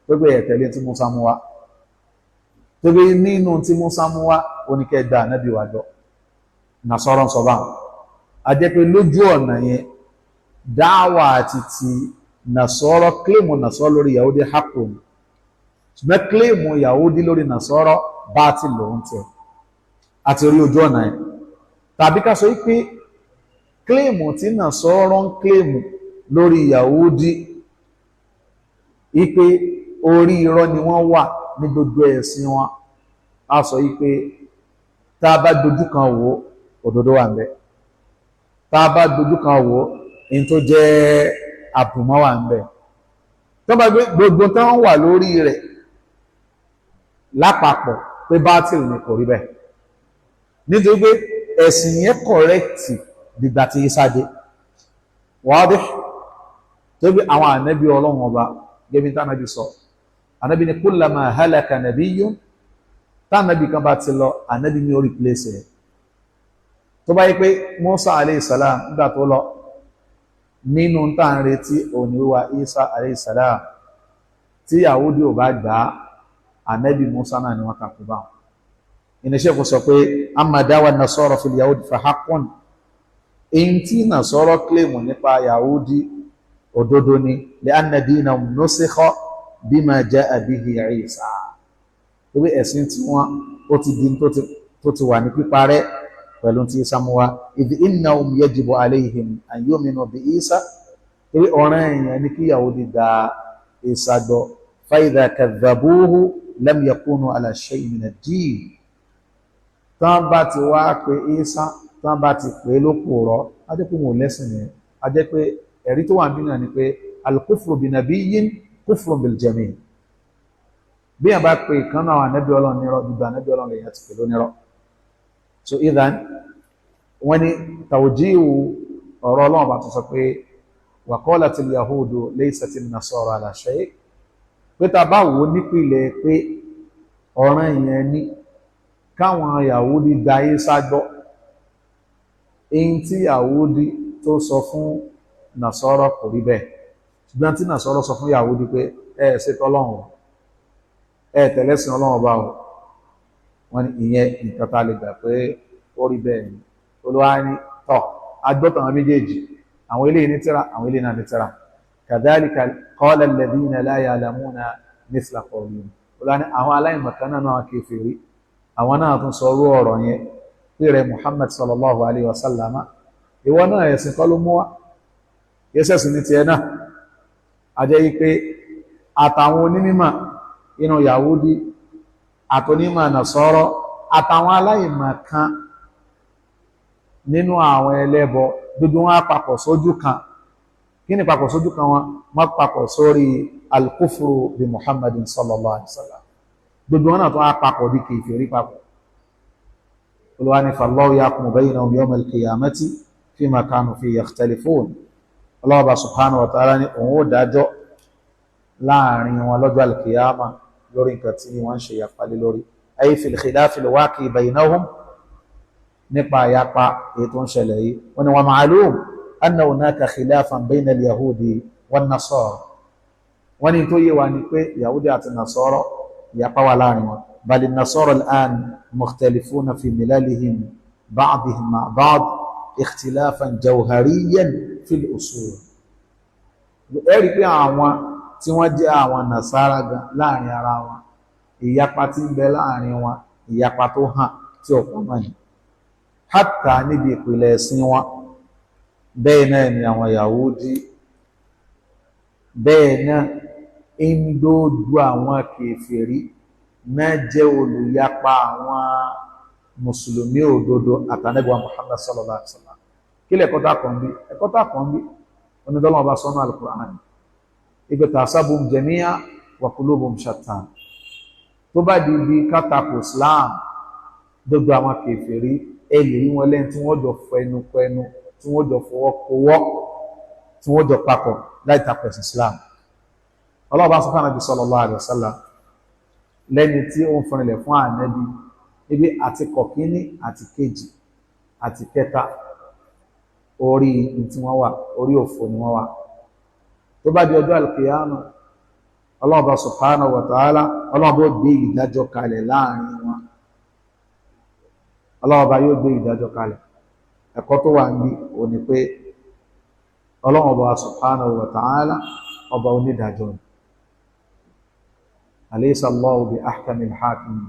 gbogbo ẹ̀tẹ̀lé tí Mùsá mú wá tó bí nínú tí Mùsá mú wá òní ká gba Ànábì wa gbọ́ Nasara sọ bá a jẹ́ pé lójú ọ̀nà yẹn dáwà àti ti Nasara kílèmù Nasara lórí Yahudi hakun ṣùgbọ́n kílèmù Yahudi lórí Nasara bá ti lòun tẹ̀ àti orí ojú ọ̀nà yẹn tàbí ká sọ wípé kílèmù tí Nasara ń kílèmù lórí Yahudi wípé orí irọ́ ni wọ́n wà ní gbogbo ẹ̀sìn wọn a sọ wípé tá a bá dojú kan wò òdodo wà ńbẹ̀ tá a bá dojú kan wò in tó jẹ́ àbùmọ́ wà ńbẹ̀ tó bá gbogbo tán wà lórí rẹ̀ lápapọ̀ pé bátìlì ni kò rí bẹ́ẹ̀ nítorí pé ẹ̀sìn yẹn kọ̀rẹ́kìtì dìgbà tí Ìsá dé wádìí tó bí àwọn ànábì Ọlọ́run ọba gẹ́bí tánàbí sọ ànábì ni kullama halaka nabiyyun tánàbí kan bá ti lọ ànábì ní ó replace ẹ̀ tó bá yí pé Musa alayhi salam nígbà tó lọ nínú tá ń retí òníwà Isa alayhi salam tí Yahudi ò bá gbà ànábì Musa náà ni wọ́n kà kú bá wọn iníṣẹ́ kò sọ pé amma dawa Nasara fil Yahudi fa haqqun èyí tí Nasara kílèmù nípa Yahudi òdodo ni li'anna dinahum nusikha bima ja'a bihi Isa torí ẹ̀sìn tí wọ́n ó ti di tó ti wà ní píparẹ́ pẹ̀lú tí Ìsá mú wá idh innahum yajibu alayhim an yu'minu bi Ìsá torí ọ̀ràn èèyàn ní kí Yahudi gba Ìsá gbọ́ fa idha kadhabuhu lam yakunu ala shay'in min ad-din tán bá ti wá pé Ìsá tán bá ti pè lópòrọ́ a jẹ́ pé wọn ò lẹ́sìn yẹn a jẹ́ pé ẹ̀rí tó wà nínú ni pé al-kufru bi nabiyyin kufrun bil jami' bí yàn bá pè ìkan náà ànábì Ọlọ́run nírọ́ gbogbo ànábì Ọlọ́run lè yàn ti pè lónírọ́ so idhan wọ́n ní tawjihu ọ̀rọ̀ Ọlọ́run bá tún sọ pé wa qalatil yahudu laysatin nasara ala shay' pé ta bá wò nípìnlẹ̀ pé ọ̀ràn ìyẹn ní káwọn Yahudi gba Ìsá gbọ́ èyí tí Yahudi tó sọ fún Nasara kò rí bẹ́ẹ̀ ṣùgbọ́n tí Nasara sọ fún Yahudi pé ẹ ṣe tọ́lọ́run ẹ tẹ̀lẹ́sìn Ọlọ́run bá o wọ́n ní ìyẹn nǹkan tá lè gbà pé ó rí bẹ́ẹ̀ ni Olúwa ní tọ́ agbọ́tàn méjèèjì àwọn eléyìí ní tírà àwọn eléyìí náà ní tírà kadhalika qala alladhina la ya'lamuna mithla qawlihim Olúwa ní àwọn aláìmọ̀kan náà kèfèrí àwọn náà tún sọ orú ọ̀rọ̀ yẹn pé rẹ̀ Muhammad sallallahu alayhi wa sallama ìwọ náà ẹ̀sìn kọ́ ló mú wá yẹ́sẹ̀sìn ní tiẹ̀ náà a jẹ́ yí pé àtàwọn onímọ̀ inú Yahudi àtònímọ̀ Nasara àtàwọn aláìmọ̀ kan nínú àwọn ẹlẹ́bọ gbogbo wọn papọ̀ sójú kan. Kí ni papọ̀ sójú kan wọn? Wọ́n papọ̀ sórí al-kufru bi Muhammadin sallallahu alaihi wasallam. Gbogbo wọn náà tó wá papọ̀ di kèfèrí papọ̀. Olúwa ní fallahu yahkumu baynahum yawma al-qiyamati fima kanu fihi yakhtalifun. Allah subhanahu wa ta'ala ní òun ó dájọ́ láàrin wọn lọ́jọ́ al-qiyama lórí nǹkan tí wọ́n ṣe yapalé lórí. Ay fil khilafi al-waqi baynahum, nípa àyapa èyí tó ń ṣẹlẹ̀ yìí. Wọ́n ní wa ma'lum anna hunaka khilafan bayna al-yahudi wan-nasara. Wọ́n ní tó yé wa ní pé yahudi àti nasara ìyapa wà láàrin wọn. Bal an-nasara al-an mukhtalifuna fi milalihim ba'dihim ma'a ba'd ikhtilafan jawhariyan fil usul. Ẹ rí pé àwọn tí wọ́n jẹ́ àwọn nasara gan láàrin ara wọn, ìyapa tí ń bẹ láàrin wọn ìyapa tó hàn tí ó pamọ́ ni. Hatta níbi ìpìlẹ̀ ẹ̀sìn wọn, bẹ́ẹ̀ náà ni àwọn Yahudi, bẹ́ẹ̀ náà ń dójú àwọn kèfèrí náà jẹ́ olùyapa àwọn mùsùlùmí òdodo àtànẹ́bí wa Muhammad sallallahu alaihi wasallam. Kí lẹ̀ ẹ̀kọ́ta kan bí? Ẹ̀kọ́ta kan bí onídọ́lọ́wọ́ bá sọ́nà al-Qur'an ibi tahsabuhum jami'an wa qulubuhum shatta. Tó bá di bí kátàkù Islam gbogbo àwọn kèfèrí ẹlì rí wọn lẹ́yìn tí wọ́n jọ fẹnu kẹnu, tí wọ́n jọ fọwọ́ kọwọ́, tí wọ́n jọ papọ̀ láì takò ẹ̀sìn Islam. Allah bá sọ fún Ànábì sallallahu alaihi wasallam lẹ́ni tí ó ń fúnilẹ̀ fún Ànábì níbi àti kọ̀kíní àti kejì àti kẹta orí tí wọ́n wà, orí òfò ni wọ́n wà. Tó bá di ọjọ́ al-qiyamah, Allah bá subhanahu wa ta'ala, Allah bó gbé ìdájọ́ kalẹ̀ láàrin wọn. Allah bá yóò gbé ìdájọ́ kalẹ̀. Ẹ̀kọ́ tó wà ní ó ní pé Allah bá subhanahu wa ta'ala ọba onídàájọ́ ni. Alaysa Allahu bi ahkamil hakimin.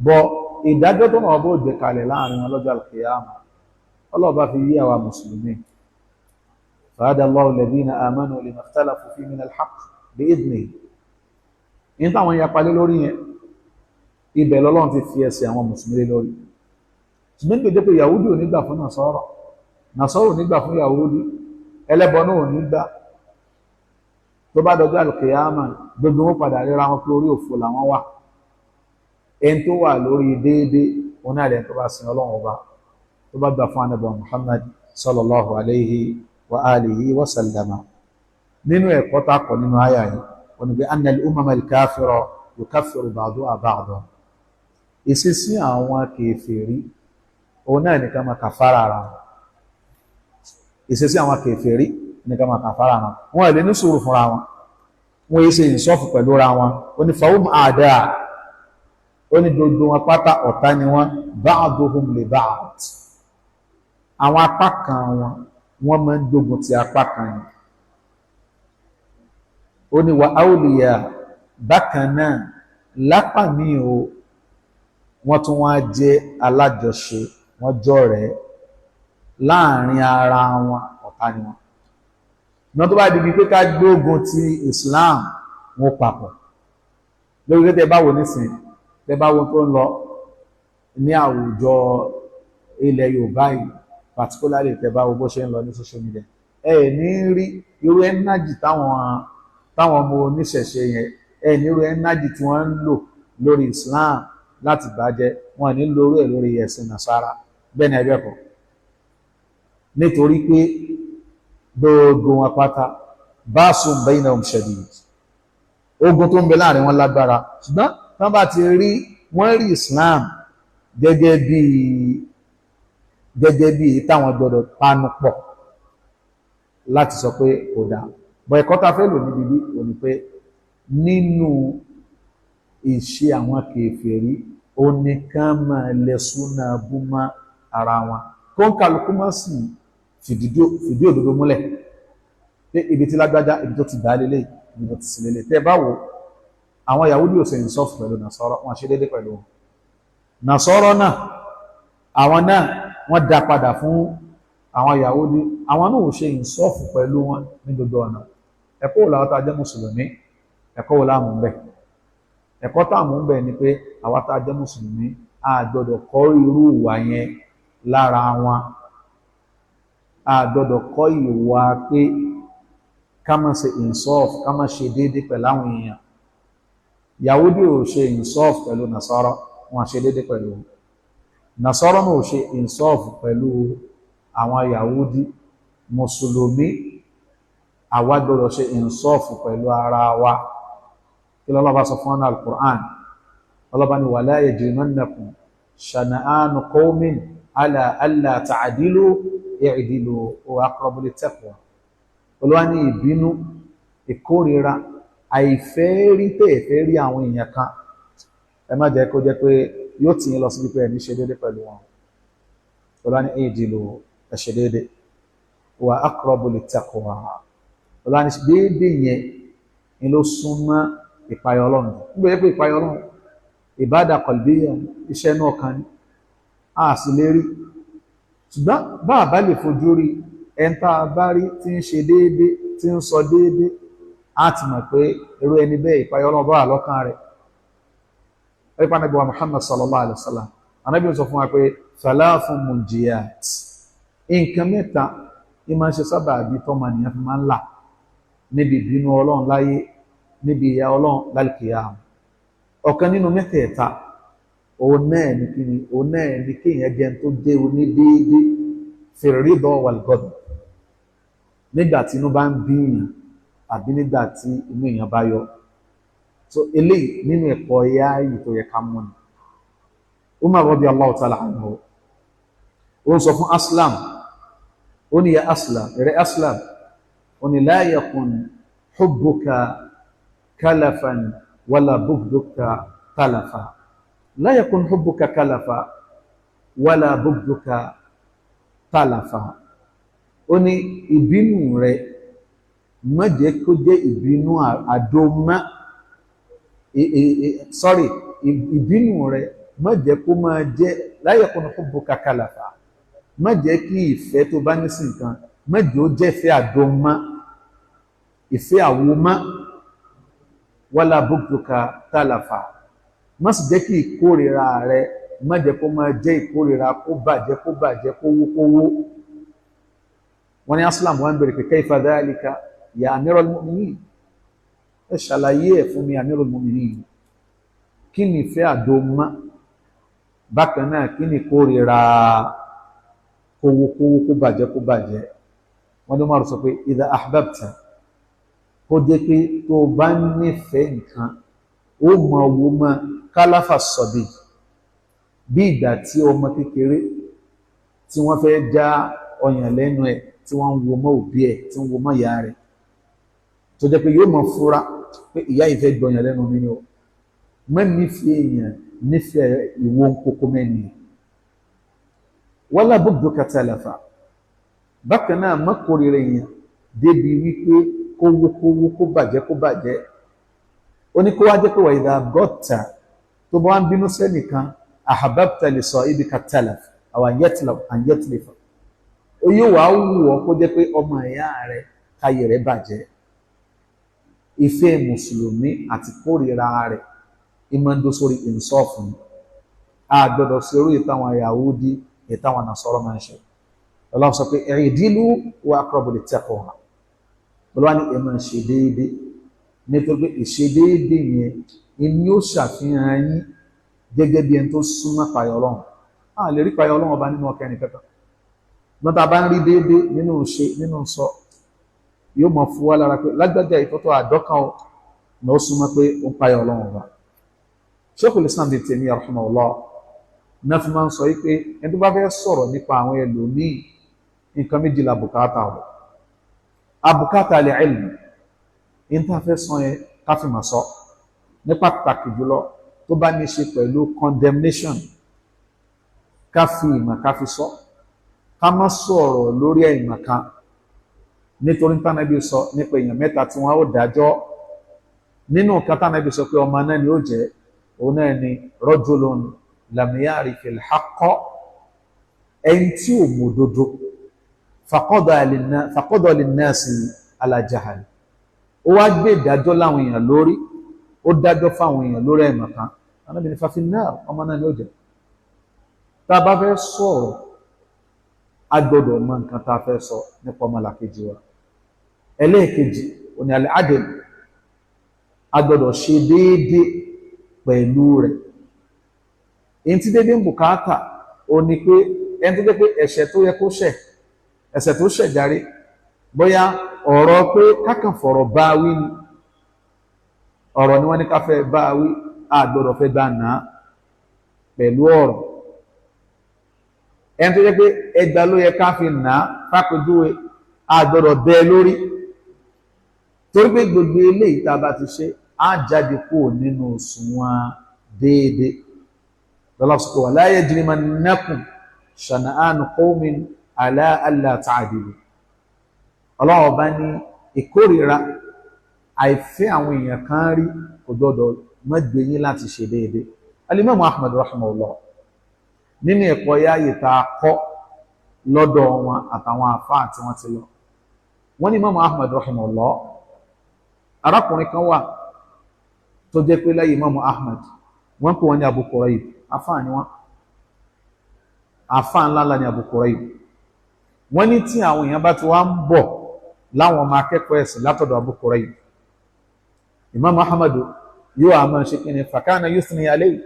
Bọ́ ìdájọ́ tó náà bó gbé kalẹ̀ láàrin wọn lọ́jọ́ al-qiyamah, Allah bá fi yí àwa mùsùlùmí. فهدى الله الذين آمنوا لما اختلفوا فيه من الحق بإذنه. In táwọn yapa lé lórí yẹn, ibẹ̀ lọ́lọ́run ti fi ẹsẹ̀ àwọn mùsùlùmí lórí. Ṣùgbọ́n gbèdé pé Yahudi ò nígbà fún Nasara, Nasara ò nígbà fún Yahudi, ẹlẹ́bọ náà ò nígbà. Tó bá dọjọ́ al-qiyamah, gbogbo wọn padà ríra wọn pé orí òfò làwọn wà. Ẹni tó wà lórí déédéé, òun náà lẹ́yìn tó bá sin Ọlọ́run ọba, tó bá gbà fún Ànábì Muhammad sallallahu alayhi wa alihi wa sallama. Nínú ẹ̀kọ́ tá kọ́ nínú àyà yìí wọ́n ní pé anna al-umama al-kafira yukaffiru ba'duha ba'dan. Ìṣesí àwọn kèfèrí òun náà nìkan máa kàfàrà ara wọn. Ìṣesí àwọn kèfèrí nìkan máa kàfàrà ara wọn. Wọ́n lè ní sùúrù fúnra wọn, wọ́n yìí ṣe ìsọ́fù pẹ̀lú ra wọn. Ó ní fahum a'da, ó ní gbogbo wọn pátá ọ̀tá ni wọ́n, ba'duhum li ba'd. Àwọn apá kan wọ́n máa ń gbógun ti apá kan yìí. Ó ní wa awliya, bákan náà lápá mi o wọ́n tún wá jẹ́ alájọṣe, wọ́n jọ̀rẹ́ láàrin ara wọn, ọ̀tá ni wọ́n. Náà tó bá di bí pé ká gbógun ti Islam wọn papọ̀. Lórí pé tẹ bá wò nísìn, tẹ bá wo tó ń lọ ní àwùjọ ilẹ̀ Yorùbá yìí, particularly tẹ bá wo bó ṣe ń lọ ní social media, ẹ ní rí irú ẹnájì táwọn ọmọ oníṣẹ̀ṣe yẹn, ẹ ní irú ẹnájì tí wọ́n ń lò lórí Islam láti bàjẹ́, wọn ní lórí ẹ̀ lórí ẹ̀sìn Nasara, bẹ́ẹ̀ ni ẹgbẹ́ kan. Nítorí pé gbogbo wọn pátá ba'sun baynahum shadid, ogun tó ń bẹ láàrin wọn lágbára. Ṣùgbọ́n tán bá ti rí, wọ́n rí Islam gẹ́gẹ́ bí táwọn gbọdọ̀ panu pọ̀ láti sọ pé kò dáa. Bọ̀ ẹ̀kọ́ ta fẹ́ lò níbi bí o ní pé nínú ìṣe àwọn kèfèrí oníkan máa lẹ súnà bú mọ́ ara wọn, kó ń kálukú mọ́ sí fìdí òdodo múlẹ̀ pé ibi tí lágbájá, ibi tó ti dá lélẹ̀, ibi tó ti sí lélẹ̀. Tẹ́ bá wò àwọn Yahudi ò ṣe ìsọ́fù pẹ̀lú Nasara, wọn ṣe dédé pẹ̀lú wọn. Nasara náà àwọn náà wọ́n dá padà fún àwọn Yahudi, àwọn náà ò ṣe ìsọ́fù pẹ̀lú wọn ní gbogbo ọ̀nà. Ẹ̀kọ́ wo làwọn tá jẹ́ mùsùlùmí, ẹ̀kọ́ wo láàmú bẹ́ẹ̀? ẹ̀kọ́ tá à mú bẹ̀ ni pé àwa tá a jẹ́ mùsùlùmí a gbọ́dọ̀ kọ́ irú ìwà yẹn lára wọn, a gbọ́dọ̀ kọ́ ìwà pé ká má ṣe insaf, ká má ṣe déédéé pẹ̀lú àwọn èèyàn. Yahudi ò ṣe insaf pẹ̀lú Nasara, wọn ṣe déédéé pẹ̀lú Nasara, náà ò ṣe insaf pẹ̀lú àwọn Yahudi. Mùsùlùmí àwa gbọ́dọ̀ ṣe insaf pẹ̀lú ara wa. kí lọ́lọ́ bá sọ fún ọ́nà al-Qur'an, ọlọ́bá ni wala yajrimannakum shana'anu qawmin ala alla ta'dilu i'dilu huwa aqrabu lit-taqwa. Olúwa ní ìbínú, ìkórira, àìfẹ́ rí tẹ́ẹ̀fẹ́ rí àwọn èèyàn kan, ẹ má jẹ́ kó jẹ́ pé yóò tì yín lọ sí pé ẹni ṣe déédé pẹ̀lú wọn. Olúwa ní i'dilu, ẹ ṣe déédé, huwa aqrabu lit-taqwa. Olúwa ní déédé yẹn ni ló súnmọ́ ìpayọ̀ Ọlọ́run. Nígbà pé ìpayọ̀ Ọlọ́run ìbádà qalbiyya, iṣẹ́ náà kan ní a sì lè rí, ṣùgbọ́n bá a bá lè fojú rí ẹntà bá rí tí ń ṣe déédé, tí ń sọ déédé, a ti mọ̀ pé irú ẹni bẹ́ẹ̀ ìpayọ̀ Ọlọ́run bá wà lọ́kàn rẹ̀. ẹ̀rípa Ànábì wa Muhammad sallallahu alaihi wasallam, Ànábì sọ fún wa pé thalathun munjiyat, nǹkan mẹ́ta ní máa ń ṣe sábàbí tọ́mọ nìyàn fi máa ń là níbi ìbínú Ọlọ́run láyé, níbi ìyà Ọlọ́run lálùkìyámà. Ọ̀kan nínú mẹ́tẹ̀ẹ̀ta òun náà ní kíni, òun náà ní kéèyàn jẹ́ tó jẹ́ onídéédé fi ridha wal ghadab, nígbà tí inú bá ń bí èèyàn àbí nígbà tí inú èèyàn bá yọ. So eléyìí nínú ẹ̀kọ́ ẹ̀yà yìí tó yẹ ká mú ni. Umar radiyallahu ta'ala anhu ó ń sọ fún Aslam, ó ní ya Aslam, rẹ̀ Aslam, ó ní la yakun hubbuka kalafan wala bughduka talafa, la yakun hubbuka kalafa wala bughduka talafa. Ó ní ìbínú rẹ̀ má jẹ́ kó jẹ́ ìbínú àdómá, ìbínú rẹ̀ má jẹ́ kó máa jẹ́, la yakun hubbuka kalafa, má jẹ́ kí ìfẹ́ tó bá ní sí nǹkan má jẹ́ ó jẹ́ ìfẹ́ àdómá, ìfẹ́ àwòmá, wala bughduka talafa, má sì jẹ́ kí ìkórìíra rẹ̀ má jẹ́ kó máa jẹ́ ìkórìíra kó bàjẹ́ kó bàjẹ́, kó wó kó wó. Wọ́n ní Aslam wọ́n bèèrè pé kayfa dhalika ya Amirul Mu'minin, ẹ ṣàlàyé ẹ̀ fún mi Amirul Mu'minin, kí ni ìfẹ́ àdómá, bákan náà kí ni ìkórìíra kó wó kó wó, kó bàjẹ́ kó bàjẹ́. Wọ́n ní Umar sọ pé idha ahbabta, ó jẹ́ pé tó bá nífẹ̀ẹ́ nǹkan ó mọ owó mọ́ kálàfà sọ̀bì, bí ìgbà tí ọmọ kékeré tí wọ́n fẹ́ já ọyàn lẹ́nu ẹ̀, tí wọ́n ń wo mọ́ òbí ẹ̀, tí ń wo mọ́ ìyá rẹ̀, tó jẹ́ pé yóò mọ fúra pé ìyá yìí fẹ́ gbọyàn lẹ́nu mi ni o. Mọ́ nífẹ̀ẹ́ èèyàn nífẹ̀ẹ́ ìwo kókó mẹ́ni. Wala bughduka talafa, bákan náà má kórìíra èèyàn débi wípé kó wó kó wó, kó bàjẹ́ kó bàjẹ́. Ó ní kó wá jẹ́ pé wa idha ghadta, tó bá wá ń bínú sẹ́nìkan, ahabbta li sahibika talaf aw an yatlifa, ó yóò wá wù ọ́ kó jẹ́ pé ọmọ ìyá rẹ̀ káyé rẹ̀ bàjẹ́. Ìfẹ́ mùsùlùmí àti kórìíra rẹ̀ ìmọ̀ndó sórí ìnsọ́ọ̀fù ni. A gbọ́dọ̀ sí orí ìtàwọn Yahudi, ìtàwọn Nasara máa ń ṣe. Ọlọ́run sọ pé i'dilu wa aqrabu lit-taqwa. Olúwa ní ẹ máa ṣe déédé, nítorí pé ìṣe déédé yẹn ni ó ṣàfihàn yín gẹ́gẹ́ bí ẹni tó súnmọ́ ìpayọ̀ Ọlọ́run. A lè rí ìpayọ̀ Ọlọ́run ọba nínú ọkàn ẹnìkankan. Mọ́ta bá ń rí déédé nínú ṣe, nínú sọ, yóò mọ̀ fún wa lára pé lágbàjá ìtọ́tọ̀ àdọ́kan ọ̀ ní ó súnmọ́ pé ó ń payọ̀ Ọlọ́run ọba. Sheikhul Islam Ibn Taymiyyah rahimahullah náà fi máa ń sọ wípé ẹni tó bá fẹ́ sọ̀rọ̀ nípa àwọn ẹlòmíì, nǹkan méjì la bùkátà ọ̀. Àbùkátà al-ilm, in tá fẹ́ sọ yẹn ká fi mà sọ, ní pàtàkì jùlọ tó bá ní ṣe pẹ̀lú condemnation, ká fi ìmọ̀ ká fi sọ, ká má sọ̀rọ̀ lórí ìmọ̀ kan, nítorí tánàbí sọ nípa èèyàn mẹ́ta tí wọ́n ó dájọ́. Nínú nǹkan tánàbí sọ pé ọmọ náà ni ó jẹ́, òun náà ni rajulun lam ya'rifil haqqa, ẹni tí ò mọ̀ òdodo, faqada linnasi ala jahal, ó wá gbé ìdájọ́ láwọn èèyàn lórí ó dájọ́ fáwọn èèyàn lórí ẹ̀mọ̀ kan Ànábì ní fàfin náà ọmọ náà ni ó jẹ́. Tá a bá fẹ́ sọ̀rọ̀ a gbọ́dọ̀ mọ nǹkan tá a fẹ́ sọ nípa ọmọlàkejì wa. Ẹlẹ́ẹ̀kejì òní al-adl, a gbọ́dọ̀ ṣe déédéé pẹ̀lú rẹ̀. Èyí tí déédéé ń bùkátà ó ní pé ẹni tó jẹ́ pé ẹ̀ṣẹ̀ tó yẹ kó ṣẹ̀, ẹ̀ṣẹ̀ tó ṣẹ̀ járe, bóyá ọ̀rọ̀ pé kákan fọ̀rọ̀ bá wí ni, ọ̀rọ̀ ni wọ́n ní ká fẹ́ bá wí, a gbọ́dọ̀ fẹ́ gbà náà pẹ̀lú ọ̀rọ̀. Ẹni tó jẹ́ pé ẹgbà ló yẹ ká fi náà fápẹ́júwe, a gbọ́dọ̀ bẹ́ lórí, torí pé gbogbo eléyìí tá a bá ti ṣe á jáde kúrò nínú òṣùwọ̀n déédéé. lọ́lọ́sọ̀kọ̀ wala yajrimannakum shana'anu qawmin ala alla ta'dilu. Ọlọ́run bá ní ìkórìíra àìfẹ́ àwọn èèyàn kan rí kò gbọdọ̀ mọ́gbé yín láti ṣe déédéé. Al-Imam Ahmad rahimahullah nínú ẹ̀kọ́ yáyè tá a kọ́ lọ́dọ̀ wọn àtàwọn àfáà tí wọ́n ti lọ, wọ́n ní Imam Ahmad rahimahullah arákùnrin kan wà tó jẹ́ pé láyé Imam Ahmad wọ́n pè wọ́n ní Abu Kurayb, àfáà ni wọ́n, àfáà ńlá ní Abu Kurayb. Wọ́n ní tí àwọn èèyàn bá ti wá ń bọ̀ láwọn ọmọ akẹ́kọ̀ọ́ ẹ̀sìn látọ̀dọ̀ Abu Kurayb, Imam Ahmad yóò àmọ́ ṣe kí ni fakana yusni alayhi.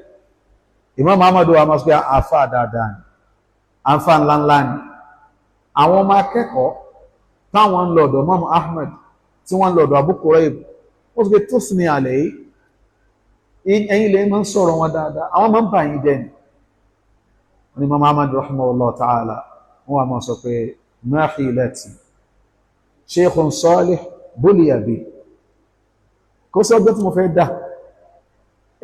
Imam Ahmad wa máa sọ pé àfáà dáadáa ni, àfáà ńláńlá ni. Àwọn ọmọ akẹ́kọ̀ọ́ táwọn ń lọ́dọ̀ Imam Ahmad tí wọ́n ń lọ́dọ̀ Abu Kurayb, ó sọ pé tusni alayhi, ẹ̀yin lè máa ń sọ̀rọ̀ wọn dáadáa, àwọn máa ń bà yín jẹ́ ni. Wọ́n ní Imam Ahmad rahimahullah ta'ala wọ́n wà máa sọ pé ma hilati sheikhun salih buliya bi, kó sọ́jọ́ tí mo fẹ́ dà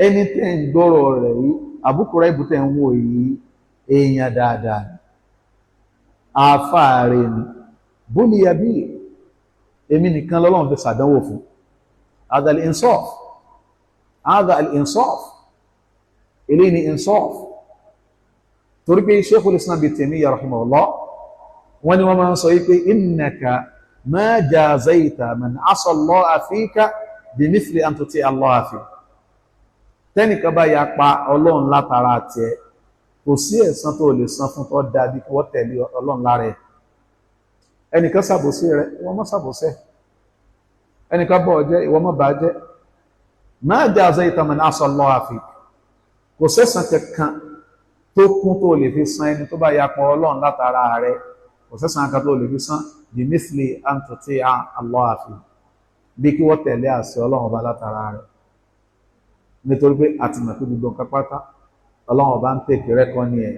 ẹni tẹ́ ń gbọ́rọ̀ rẹ̀ yìí Abu Kurayb tẹ́ ń wò yìí èèyàn dáadáa ni, àfáàrẹ ni, buliya bi, èmi nìkan lọ́lọ́run fi ṣàdánwò fún. Hadha al-insaf, hadha al-insaf, eléyìí ni insaf. Torí pé Sheikhul Islam Ibn Taymiyyah rahimahullah wọ́n ní wọ́n máa ń sọ yí pé innaka ma jazaita man asa Allah fika bimithli an tuti Allah fi. Tẹ́nìkan bá ya pa Ọlọ́run látara tiẹ̀, kò sí ẹ̀san tó lè san fún tó dàbí kí wọ́n tẹ̀lé Ọlọ́run lára ẹ̀. Ẹnìkan ṣàbòsí rẹ̀, ìwọ má ṣàbòsí. Ẹnìkan bọ̀ jẹ́, ìwọ má bà jẹ́. Ma jazaita man asa Allah fi. Kò sẹ́san kankan tó kún tó lè fi san ẹni tó bá ya pa Ọlọ́run látara rẹ̀, kò sẹ́san kan tó lè fi san bimithli an tuti Allah fi, bí kí wọ́n tẹ̀lé àṣẹ Ọlọ́run ọba látara rẹ̀. Nítorí pé àti mọ̀ pé gbogbo nǹkan pátá Ọlọ́run ọba ń tèkì rẹ́kọ́ ní ẹ̀,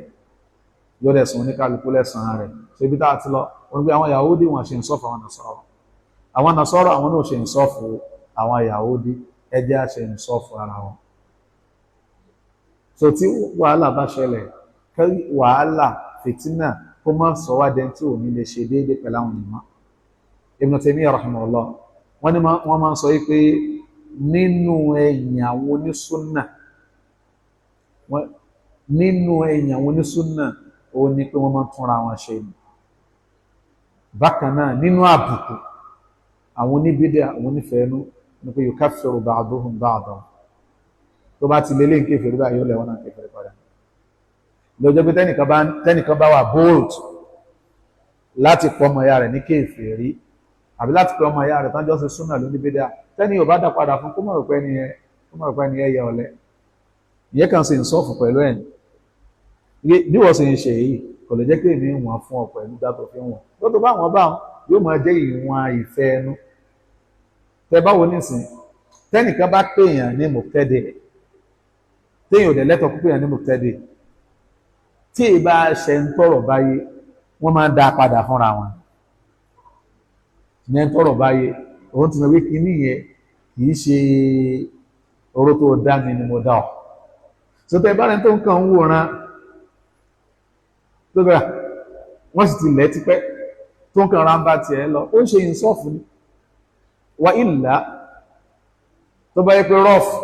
yóò dẹ̀ sùn oníkálukú lẹ́sàn-án rẹ̀. Ṣé ibi tá a ti lọ wọ́n gbé àwọn Yahudi wọn ṣe ń sọ́fù àwọn Nasara, àwọn Nasara àwọn náà ṣe ń sọ́fù àwọn Yahudi, ẹjẹ́ á ṣe ń sọ́fù ara wọn. So tí wàhálà bá ṣẹlẹ̀, kí wàhálà fìtínà kó má sọ wá dẹni tí ò ní lè ṣe déédéé pẹ̀lú àwọn ènìyàn. Ibn Taymiyyah rahimahullah wọ́n máa ń sọ pé nínú ẹ̀yìn àwọn onísúnnà, nínú ẹ̀yìn àwọn onísúnnà ó ní pé wọ́n máa ń túnra wọn ṣe ni. Bákan náà nínú àbùkù àwọn oníbídà, àwọn onífẹ̀ẹ́nú ní pé yukaffiru ba'duhum ba'dan, tó bá ti lélẹ̀ ń kéfèrí báyìí yóò lẹ́wọ́n náà kéfèrí padà. Lọ́jọ́ pé tẹ́nìkan bá wà bold láti pọ̀ ọmọ ìyá rẹ̀ ní kéfèrí, àbí láti pọ̀ ọmọ ìyá rẹ̀ tán jọ́ sí súnà lóní bídà, tẹ́ni ò bá dá padà fún kó mọ̀ rò pé ẹni ẹyẹ ọ̀lẹ. Ìyẹn kan sì ń sọ́ọ̀fù pẹ̀lú ẹ̀ bí wọ́n sì ń ṣe yìí, kò lè jẹ́ pé èmi wọ̀n fún ọ pẹ̀lú dátọ̀ fi wọ̀n tó tó bá wọn bá wọn yóò máa jẹ́ ìwọ̀n ìfẹ́ ẹnu. Tẹ báwo nísìn tẹ́nìkan bá pèèyàn ní mọ̀tẹ́dẹ̀, téèyàn ò dẹ̀ lẹ́tọ̀ kó pèèyàn ní mọ̀tẹ́dẹ̀, tí ì bá ṣe ń tọrọ báyé wọ́n máa ń dá padà fúnra wọn. Ní ń tọrọ báyé òun ti mọ̀ wí kí nìyẹn kì í ṣe oró tó dá mi ni mo dá ọ. Sọtẹ́ bá rẹ̀ tó ń kàn ń wòran tó gbà wọ́n sì ti lẹ́ tipẹ́ tó ń kàn rámbá tiẹ̀ lọ, ó ń ṣe ìsọ́ọ̀fù ni. Wa ìlà tó bá yẹ pé rọ́ọ̀fù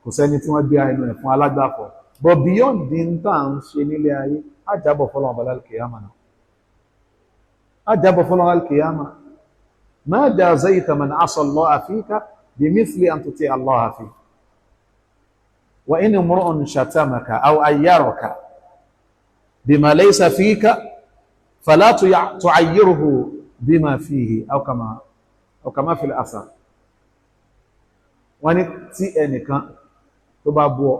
kò sẹ́ni tí wọ́n gbé ẹnu ẹ̀ fún alágbàfọ̀, but beyond the tá à ń ṣe nílé ayé á jábọ̀ fọlọ́n ọba lálùkìyàmà náà, á jábọ̀ fọlọ́n lálùkìyàmà. Ma jazaita man asa Allah fika bimithli an tuti Allah fi wa in imru'un shatamaka aw ayyaraka bima laysa fika fala tu'ayyirhu bima fihi aw kama fil asar. Wọ́n ní tí ẹnìkan tó bá bú ọ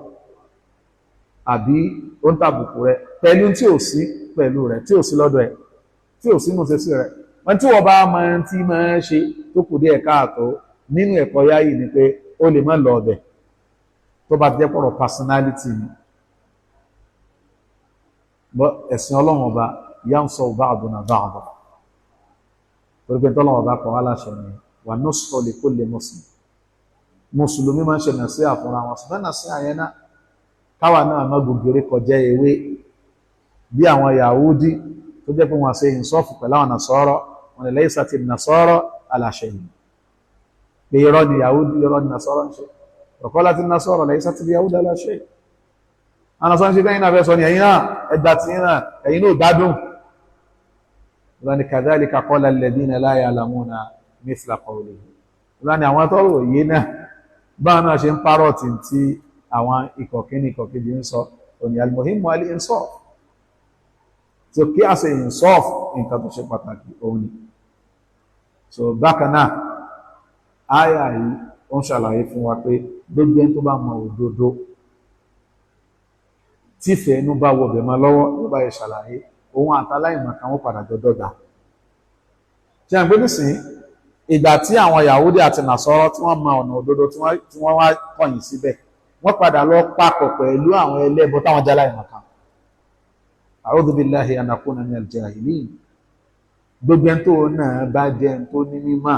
àbí ó ń tàbùkù rẹ pẹ̀lú tí ò sí pẹ̀lú rẹ, tí ò sí lọ́dọ̀ ẹ̀, tí ò sí nù sí rẹ, wọ́n tí wọ́n bá máa tí máa ṣe tó kù díẹ̀ káàtó nínú ẹ̀kọ́ yáyì ni pé ó lè má lọ ọbẹ̀ tó bá jẹ́ pọ̀rọ̀ personality ni. Bọ́ ẹ̀sìn Ọlọ́run ọba yansau ba'duna ba'da, torí pé tọ́lọ́run ọba kọ̀ wá láṣẹ ni wa nushu li kulli muslim. Mùsùlùmí máa ń ṣe nà sí àfúnra wọn, ṣùgbọ́n nà sí àyẹn náà káwa náà má gògèrè kọjá ewé bí àwọn Yahudi tó jẹ́ pé wọ́n ṣe ìsọ́fù pẹ̀lú àwọn Nasara, wọn ni laysati Nasara ala shay'in, pé irọ́ ni Yahudi, irọ́ ni Nasara ń ṣe. wa qalati Nasara laysati Yahudi ala shay'in. Àwọn sọ́n ṣe kẹ́yìn náà fẹ́ sọ ni ẹ̀yin náà ẹgbà tí náà ẹ̀yin náà gbádùn. Wọ́n ni kadhalika qala alladhina la ya'lamuna mithla qawlihi. Wọ́n ni àwọn tọ́rọ òye náà báwọn náà ṣe ń párọ̀ tí àwọn ìkọ̀kíní ìkọ̀kejì ń sọ, òní al-muhimmu al-insaf. So kí a ṣe insaf nǹkan tó ṣe pàtàkì òun ni. So bákan náà áyà yìí ó ń ṣàlàyé fún wa pé gbogbo ẹni tó bá mọ òdodo tífẹ̀ẹ́ inú bá wọbẹ̀ máa lọ́wọ́ ló bá yẹ ṣàlàyé òun àtàláìmọ̀ kan wọ́n padà jọ dọ́gba. Ṣé àgbé nísìnyí ìgbà tí àwọn Yahudi àti Nasara tí wọ́n mọ ọ̀nà òdodo tí wọ́n wá kọ̀yìn síbẹ̀, wọ́n padà lọ papọ̀ pẹ̀lú àwọn ẹlẹ́bọ táwọn jáláìmọ̀ kan. A'udhu billahi an akuna minal jahilin. Gbogbo ẹni tó náà bá jẹ́ ẹni tó ní mímọ̀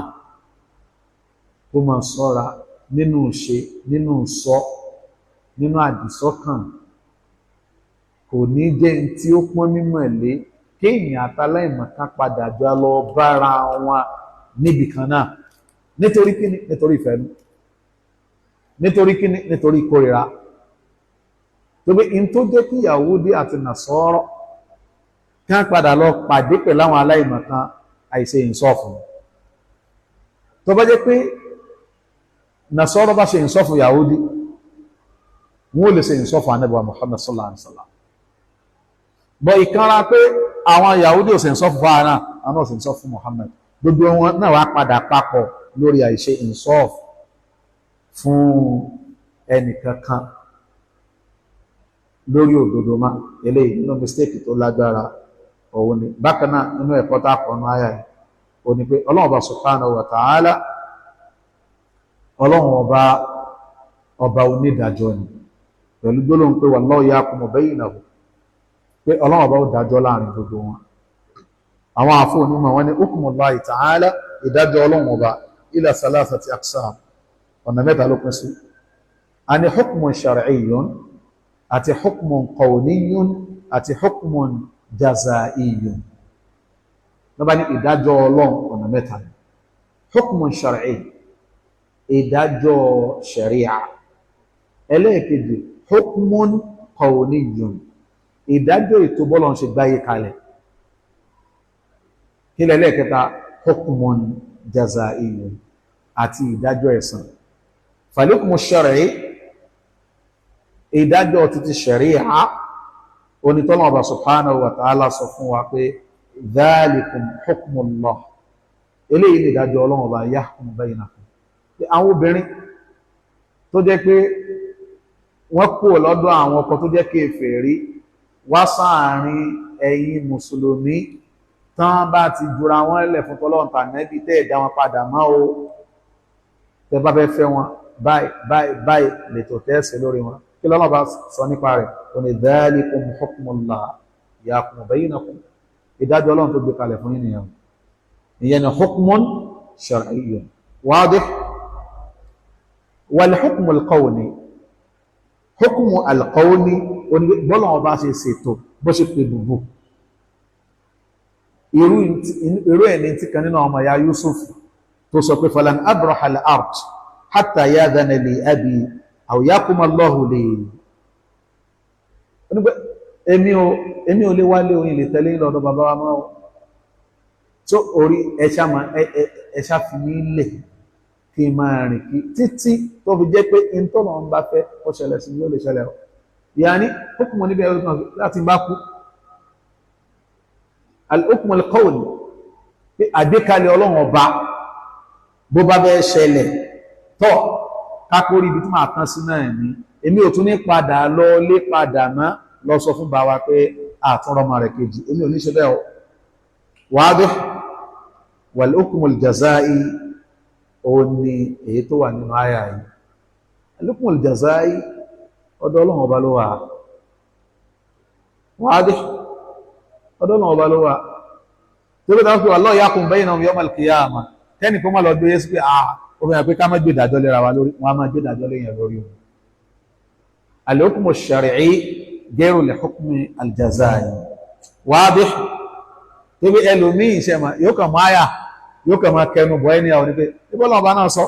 kó máa ṣọ́ra nínú ṣe, nínú sọ, nínú àdìsọ́kàn, kò ní jẹ́ ẹni tí ó pọ́n mímọ̀ lé kéèyàn àtàláìmọ̀ kan padà jọ lọ bára wọn níbi kan náà. Nítorí kíni? Nítorí ìfẹ́nu. Nítorí kíni? Nítorí ìkórìíra. Tó bí in tó jẹ́ kí Yahudi àti Nasara kán padà lọ pàdé pẹ̀lú àwọn aláìmọ̀ kan àìṣe ìsọ́fù. Tó bá jẹ́ pé Nasara bá ṣe ìsọ́fù Yahudi, wọ́n lè ṣe ìsọ́fù Ànábì wa Muhammad sallallahu alaihi wasallam. Bọ̀ ìkanra pé àwọn Yahudi ò ṣe ìsọ́fù fún àná, àwọn ò ṣe ìsọ́fù Muhammad. Gbogbo wọn náà wá padà papọ̀ lórí àìṣe insaf fún ẹnìkankan lórí òdodo má. Eléyìí nínú mistake tó lágbára òun ni. Bákan náà nínú ẹ̀kọ́ tá kọ́nù àyà yìí ó ní pé Ọlọ́run ọba subhanahu wa ta'ala, Ọlọ́run ọba onídàájọ́ ni, pẹ̀lú gbólóhùn pé wallahu yahkumu baynahum, pé Ọlọ́run ọba ó dájọ́ láàrin gbogbo wọn. Àwọn àfọ́ onímọ̀ wọn ni hukmullahi ta'ala, ìdájọ́ Ọlọ́run ọba ila salasati aqsam, ọ̀nà mẹ́ta ló pín sí. A ní hukmun shar'iyyun àti hukmun qawniyyun àti hukmun jaza'iyyun. Ló bá ní ìdájọ́ Ọlọ́run ọ̀nà mẹ́ta ni. Hukmun shar'i, ìdájọ́ sharia. Ẹlẹ́ẹ̀kejì hukmun qawniyyun, ìdájọ́ ètò bọ́lọ̀ ń ṣe gbáyé kalẹ̀. Kílẹ̀ lẹ́ẹ̀kẹta hukmun jaza'iyyun, àti ìdájọ́ ẹ̀san. Fal-hukmu shar'i, ìdájọ́ títí sharia, onítọ́lọ̀ ọba subhanahu wa ta'ala sọ fún wa pé dhalikum hukmullah, eléyìí ni ìdájọ́ Ọlọ́run ọba yahkumu baynakum. Àwọn obìnrin tó jẹ́ pé wọ́n kú lọ́dọ̀ àwọn ọkọ tó jẹ́ kèfèrí wá sáàrin ẹ̀yin mùsùlùmí tán bá ti jura wọn lẹ̀ fún tọ́lọ́run tànẹ́bí tẹ́ ẹ̀dá wọn padà mọ́ o, tẹ́ bá fẹ́ fẹ́ wọn báyìí lè tó tẹ́ẹ̀sẹ̀ lórí wọn. Kí lọ́nà bá sọ nípa rẹ̀? Ó ní dhalikum hukmullah yahkumu baynakum, ìdájọ́ Ọlọ́run tó gbé kalẹ̀ fún yín ìyẹn ni hukmun shar'iyyun wadih. Wal hukmu al-qawni, hukmu al-qawni bọ́lọ̀ ọba ṣe ṣètò bó ṣe pè bùbù. Irú ẹni tí kan nínú ọmọ ya Yusuf tó sọ pé falan abraha al-ard hatta yadhana li abi aw yakuma Allahu li. Èmi ò lè wálé oyin lè tẹ́lé lọ́dọ̀ bàbá wa mọ́ tó orí ẹ̀ṣà fi ní ilẹ̀ kí n máa rìn kí títí tó fi jẹ́ pé in tó lọ́n bá fẹ́ ó ṣẹlẹ̀ sí yóò lè ṣẹlẹ̀ ọ̀ yàní hukmu níbi ẹ̀rọ kan láti bá kú al-hukmu al-qawli pé àgbékalẹ̀ ọlọ́run ọba bó bá bẹ́ ṣẹlẹ̀ tọ́ kákórí ibi tí máa tán sí náà ní èmi ò tún ní padà lọ lé padà mọ́ lọ sọ fún bá wa pé àtúnrọmọ rẹ̀ kejì èmi ò ní ṣe bẹ́ẹ̀ wadih wal-hukmu al-jazai ó ní èyí tó wà nínú àyà yìí al-hukmu al-jazai ọ̀dọ̀ ọlọ́run ọba ló wà wadih ọ̀dọ̀ ọlọ́run ọba ló wà tí ó bẹ́ tàbí Allah yahkum baynahum yawm al-qiyamah kẹ́ni kó má lọ gbé yẹ́sí pé obìnrin pé ká má gbé ìdájọ́ lera wa lórí wọn a máa gbé ìdájọ́ lẹ́yìn lórí wọn al-hukmu ash-shar'i ghayru li-hukmi al-jazai wadih tó bí ẹlòmíì ìṣẹ́mà yóò kàn máa yà yóò kàn máa kẹnu bọ̀ ẹni àwọn onípe ìbọ́lọ̀ ọba náà sọ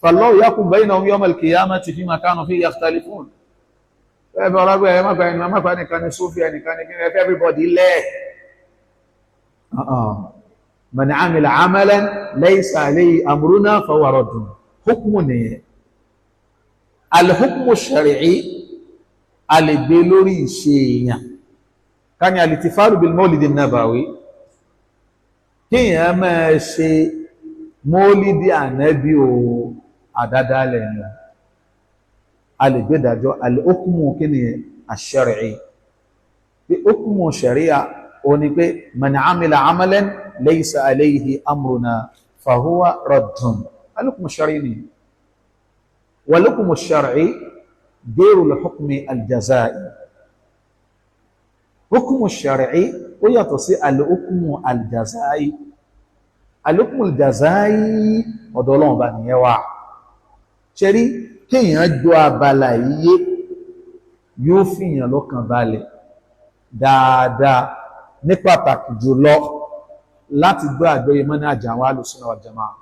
fallahu yahkum baynahum yawm al-qiyamati fima kanu fihi yakhtalifun ẹ̀fẹ́ ọlọ́gbẹ́ ẹ̀ má gbẹ̀yìn má gbẹ̀yìn nìkan ní sófì ẹnìkan ní kí everybody lẹ́ man amila amalan laysa alayhi amruna fahuwa raddun hukmu nìyẹn al-hukmu ash-shar'i a lè gbé lórí ìṣe èèyàn ká ní al-ihtifalu bil mawlid an-nabawi kíyàn máa ṣe mọ́lídì ànábì o àdádálẹ̀ ni a lè gbé dájọ́ al-hukmu kí ni ash-shar'i pé hukmu sharia o ni pé man amila amalan laysa alayhi amruna fahuwa raddun al-hukmu ash-shar'i ni wal-hukmu ash-shar'i ghayru al-hukmi al-jazai hukmu ash-shar'i ó yàtọ̀ sí al-hukmu al-jazai al-hukmu al-jazai ọ̀dọ̀ Ọlọ́run bá nìyẹn wà ṣe rí kéèyàn gbọ́ abala yíyé yóò fìyàn lọ́kàn balẹ̀ dáadáa ní pàtàkì jùlọ láti gbọ́ àgbọ́yé manhaj àwọn Ahlus-Sunnah wal Jamā'ah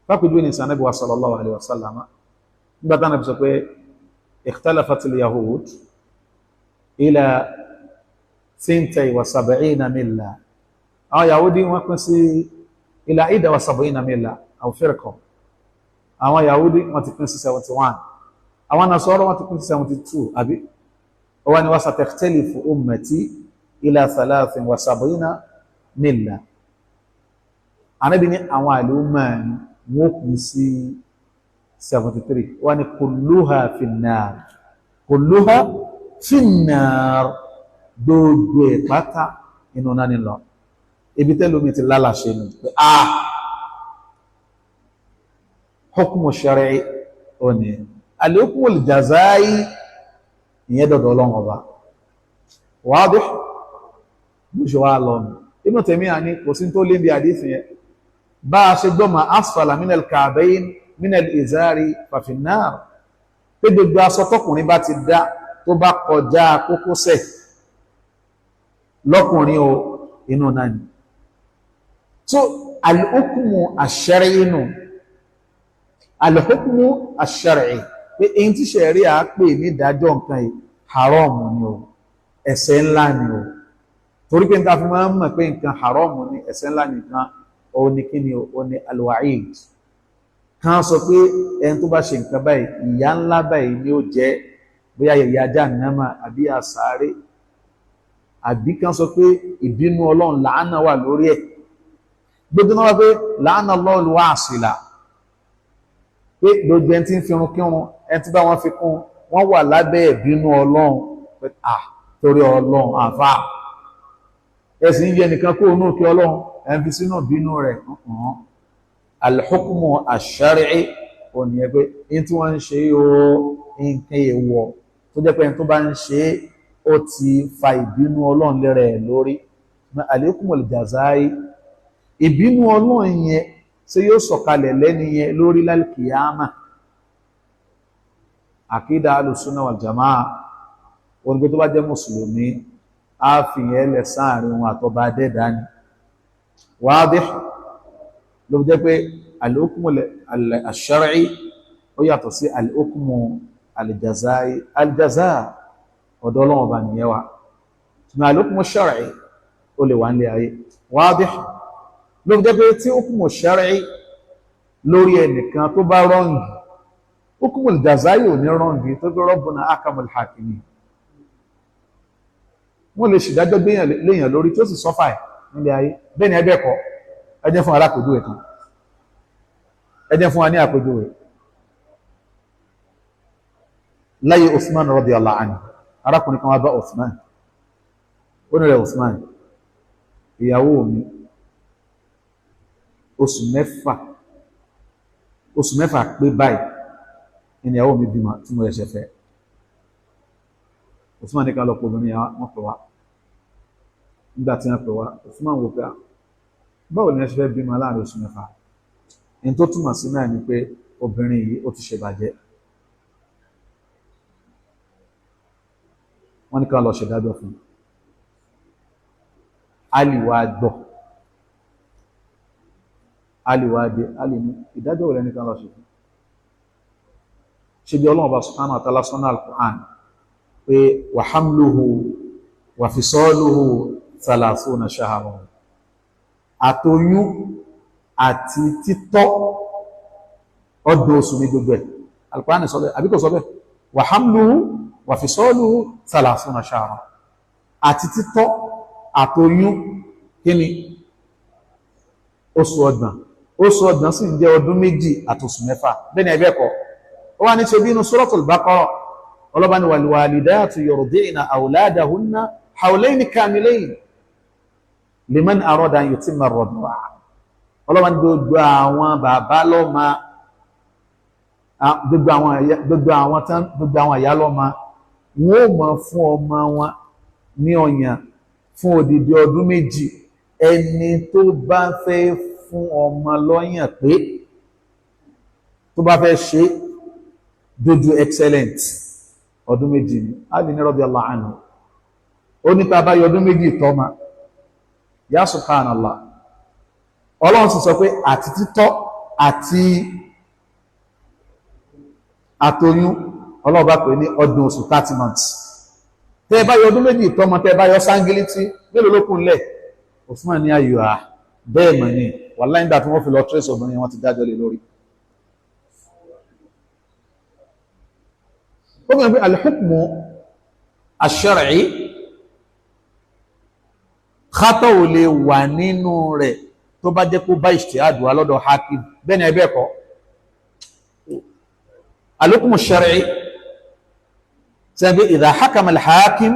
fápẹ́jú ní Ànábì wa sallallahu alaihi wasallam nígbà tí Ànábì sọ pé ikhtalafatil yahud ila 72 milla àwọn Yahudi wọ́n pín sí ila 71 milla aw firqa àwọn Yahudi wọ́n ti pín sí 71 àwọn Nasara wọ́n ti pín sí 72 àbí wọ́n ní wasatakhtalifu ummati ila 73 milla Ànábì ní àwọn àlùmọ̀ wọ́n pín sí 73 wọ́n ní kulluha finnar kulluha finnar gbogbo ìpátá inú náà ní lọ ibi tẹ́lómi ti lálàṣẹ nù pé hukmu shar'i ó ní al-hukmu al-jazai ìyẹn dọ̀dọ̀ Ọlọ́run ọba wadih bó ṣe wá lọ́nà Ibn Taymiyyah ní kò sí tó lé bí àdísì yẹn bá a ṣe gbọ́mà asfala min al-ka'bayn min al-izari fa fi an-nar pé gbogbo aṣọ tọkùnrin bá ti dá tó bá kọjá kókósẹ̀ lọ́kùnrin o inú náà ni so al-hukmu ash-shar'i nù al-hukmu ash-shar'i pé èyí tí ṣẹ̀rí à pè ní ìdájọ́ nǹkan yìí haram ni o ẹ̀ṣẹ̀ ńlá ni o torí pé níta fi máa ń mọ̀ pé nǹkan haram ni ẹ̀ṣẹ̀ ńlá nìkan o ní kí ni o ní al-wa'id kan sọ pé ẹni tó bá ṣe nǹkan báyìí ìyà ńlá báyìí ni ó jẹ́ bóyá ìyà jahannama àbí àsáré àbí kan sọ pé ìbínú Ọlọ́run làánà wà lórí ẹ̀ gbogbo náà wá pé làánà Allahul wasila pé gbogbo ẹni tí ń firun kírun ẹni tí bá wọn fi kún wọn wà lábẹ́ ìbínú Ọlọ́run pé torí Ọlọ́run àfà ẹ̀sìn yẹ nìkan kó onú kí Ọlọ́run ẹni fi sínú ìbínú rẹ̀ al-hukmu ash-shar'i òní ẹ pé ní tí wọ́n ń ṣe o nǹkan èèwọ̀ tó jẹ́ pé ẹni tó bá ń ṣe ó ti fa ìbínú Ọlọ́run lẹ́rẹ̀ lórí al-hukmu al-jazai ìbínú Ọlọ́run yẹn tí yóò sọ̀kalẹ̀ lẹ́ni yẹn lórí lálkìyàmà àkídà Ahlus-Sunnah wal Jamā'ah onígbé tó bá jẹ́ mùsùlùmí á fi yẹn lẹ̀ sáàrin wọn àtọba dẹ́dà ni wādih ló jẹ́ pé al-hukmu ash-shar'i ó yàtọ̀ sí al-hukmu al-jazai al-jazaa ọ̀dọ̀ Ọlọ́run ọba nìyẹn wa ṣùgbọ́n al-hukmu ash-shar'i ó lè wà nílé ayé wādih ló jẹ́ pé tí hukmu ash-shar'i lórí ẹnìkan tó bá rọ́ǹgì hukumul jaza'i ò ní rọ́ǹgì tó gbé rabbuna ahkamul hakimin. wọ́n lè ṣèdájọ́ léèyàn lórí tí ó sì sọ́fà ẹ̀ nílé ayé bẹ́ẹ̀ ni ẹgbẹ́ kọ́ ẹ jẹ́ fún alákòójú ẹ̀ kan ẹ jẹ́ fún wa ní àpèjú rẹ̀ láyé Usman radiyallahu anhu arákùnrin kan wá bá Usman ó ní rẹ̀ Usman ìyàwó mi oṣù mẹ́fà pé báyìí ìyàwó mi bímọ tí mo ẹ̀ṣẹ̀ fẹ́. Usman ní ká lọ pọ̀ obìnrin wọn pè wá nígbà tí wọ́n pè wá Usman wò pé báwo ni ẹ ṣe fẹ́ bímọ láàrin oṣù mẹ́fà in tó túmọ̀ sí náà ni pé obìnrin yìí ó ti ṣe bàjẹ́. wọ́n ní ká lọ ṣèdájọ́ fún Ali wá gbọ́ Ali wá dé Ali ní ìdájọ́ rẹ̀ ní ká lọ ṣe fún ṣe bí Ọlọ́run bá subhanahu wa ta'ala sọ́nà al-Qur'an pé wa hamluhu wa fisaluhu 30 shahran àtoyún àti títọ́ ọdún oṣù ní gbogbo ẹ̀ Al-Qur'an sọ bẹ́ẹ̀ àbí kò sọ bẹ́ẹ̀ wa hamluhu wa fisaluhu 30 shahran àti títọ́ àtoyún kíni oṣù ọgbọ̀n sì ń jẹ́ ọdún méjì àtòṣù mẹ́fà bẹ́ẹ̀ ni ẹ̀bẹ́ kọ́ ó wá ní ṣe bí inú Suratul Baqara ọlọ́bá ni wal walidatu yurdi'na awladahunna hawlayni kamilayn liman arada an yutimma ar-rida'a ọlọ́bá ní gbogbo àwọn bàbá lọ́mọ gbogbo àwọn ìyá lọ́mọ wọn ò mọ̀ fún ọmọ wọn ní ọyàn fún odidi ọdún méjì ẹni tó bá fẹ́ fún ọmọ lọ́yàn pé tó bá fẹ́ ṣe dojú excellent ọdún méjì ni Ali ní radiyallahu anhu ó ní tá bá yọ ọdún méjì tọ́mà ya subhanallah Ọlọ́run sì sọ pé àti títọ́ àti àtoyún Ọlọ́run bá pè ní ọdún oṣù 30 months tẹ́ bá yọ ọdún méjì tọ́mọ tẹ́ bá yọ sángílítì mélòó ló kún lẹ̀ Usman ní ayò à bẹ́ẹ̀ mọ̀ ní wàláhì nígbà tí wọ́n fi lọ trace obìnrin wọn ti dájọ́ lé lórí. ó gbọ́n pé al-hukmu ash-shar'i khata ò lè wà nínú rẹ̀ tó bá jẹ́ kó bá ijtihad wà lọ́dọ̀ hakim bẹ́ẹ̀ ni ẹbẹ́ kọ́ al-hukmu ash-shar'i sẹ́gbẹ́ idha hakama al-hakim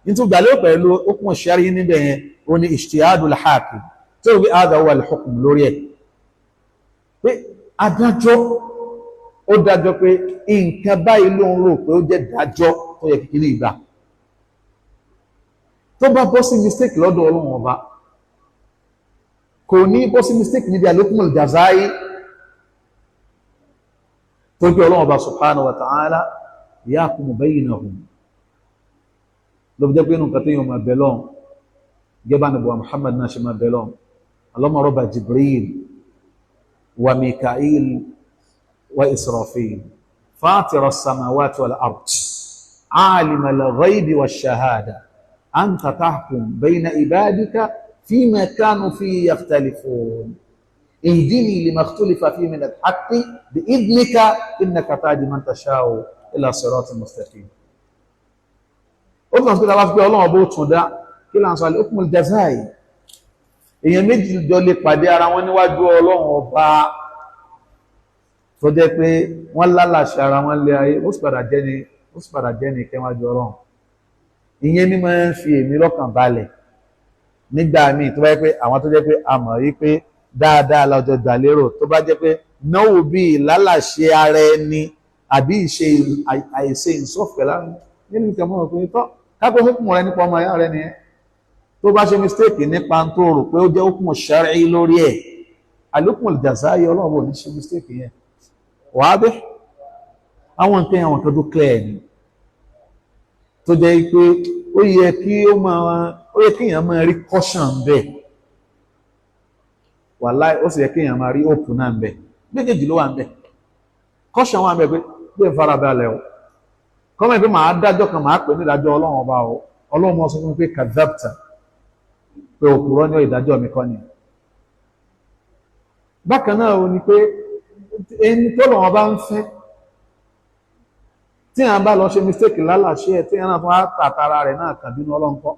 nítorí gbàlẹ́ pẹ̀lú hukmu ash-shar'i níbẹ̀ yẹn ó ní ijtihadu al-hakim tó wí hadha huwa al-hukm lórí ẹ̀ pé adájọ́ ó dájọ́ pé nǹkan báyìí ló ń rò pé ó jẹ́ dájọ́ tó yẹ kíkiri ìgbà tó bá bọ́ sí mistake lọ́dọ̀ Ọlọ́run ọba kò ní bọ́ sí mistake níbi al-hukmul jaza'i tó bí Ọlọ́run ọba subhanahu wa ta'ala yahkumu baynahum ló fi jẹ́ pé inú nǹkan tó yàn máa bẹ̀ lọ́n gẹ́bà nàbọ̀ Muhammad náà ṣe máa bẹ̀ lọ́n Allahumma rabba Jibril wa Mika'il wa Israfil fatira as-samawati wal ard alima al-ghaybi wash-shahada anta tahkum bayna ibadika fima kanu fihi yakhtalifun ihdini lima ikhtalafa fihi min al-haqqi bi'idhnika innaka tahdi man tasha'u ila siratin mustaqim. ó tún sọ pé Ọlọ́run bó tún dá kí là ń sọ al-hukmul jaza'i èèyàn méjì jọ lè pàdé ara wọn níwájú Ọlọ́run ọba tó jẹ́ pé wọ́n lálàṣẹ ara wọn lé ayé ó sì padà jẹ́ ní kẹwàjú Ọlọ́run ìyẹn ní máa ń fi èmi lọ́kàn balẹ̀ nígbà míì tó bá jẹ́ pé àwọn tó jẹ́ pé a mọ̀ rí pé dáadáa lọ́jọ́ gbà lérò tó bá jẹ́ pé náwó bíi lálàṣẹ ara ẹni àbí ìṣe àìṣe ìsọ̀fẹ́ láàrin nínú ìkẹ́mọ́ pé tọ́ kápẹ́ hukumu rẹ nípa ọmọ ìyá rẹ nìyẹn tó bá ṣe mistake nípa tó rò pé ó jẹ́ hukumu shar'i lórí ẹ̀ al-hukmul jaza'i Ọlọ́run ò ní ṣe mistake yẹn wàá bẹ́ àwọn nǹkan àwọn kan tó clear ni tó jẹ́ pé ó yẹ kí èèyàn máa rí caution bẹ́ẹ̀ wàláhì ó sì yẹ kí èèyàn máa rí hope náà bẹ́ẹ̀ méjèèjì ló wà ń bẹ́ẹ̀ caution wà ń bẹ́ẹ̀ pé bí n fara balẹ̀ o kọ́mọ̀ pé màá dájọ́ kan màá pè ní ìdájọ́ Ọlọ́run ọba o Ọlọ́run mọ́ sọ fún mi pé kadhabta pé òkúrọ́ ní ìdájọ́ mi kọ́ ni bákan náà o ni pé ẹni tó lọ́wọ́ bá ń fẹ́ tí a bá lọ ṣe mistake lálàṣẹ ẹ̀ tí a náà tó wá tàtàrà rẹ̀ náà kàn bínú ọlọ́nkọ́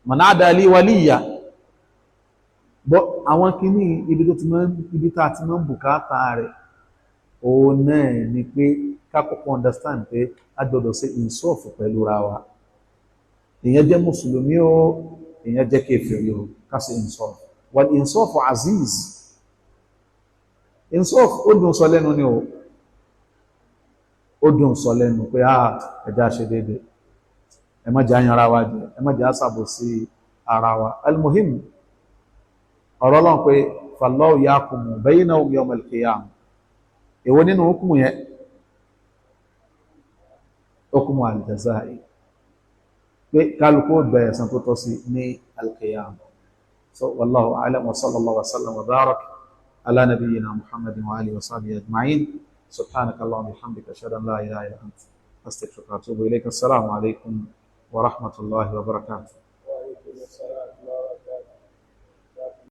mọ̀nádàálí wàlíyà bọ́ àwọn kìíní ibi tá a ti máa ń bùkátà rẹ̀ òun náà ni pé kákọ́kọ́ understand pé a gbọ́dọ̀ ṣe ìsọ́ọ̀fù pẹ̀lú ra wa ìyẹn jẹ́ mùsùlùmí o ìyẹn jẹ́ kèfèrí o ká ṣe ìsọ́ọ̀fù wal ìsọ́ọ̀fù aziz ìsọ́ọ̀fù ó dùn sọ lẹ́nu ni o ó dùn sọ lẹ́nu pé ẹja ṣe déédéé ẹ má jẹ́ àyànra wa jẹ ẹ má jẹ́ àṣàbòsí ara wa almuhim ọ̀rọ̀ lọ́n pé fallahu yahkumu baynahum yawm al-qiyamah èwo nínú hukumu yẹn hukumu al-jazaa'i pé kálukú bẹ̀rẹ̀ san tó tọ́ sí ní al-qiyamah so wallahu a'lam wa sallallahu wa sallam wa barak ala nabiyyina muhammadin wa alihi wa sahbihi ajma'in subhanaka allahumma wa bihamdika ashhadu an la ilaha illa anta astaghfiruka wa atubu ilayk assalamu alaykum wa rahmatullahi wa barakatuh.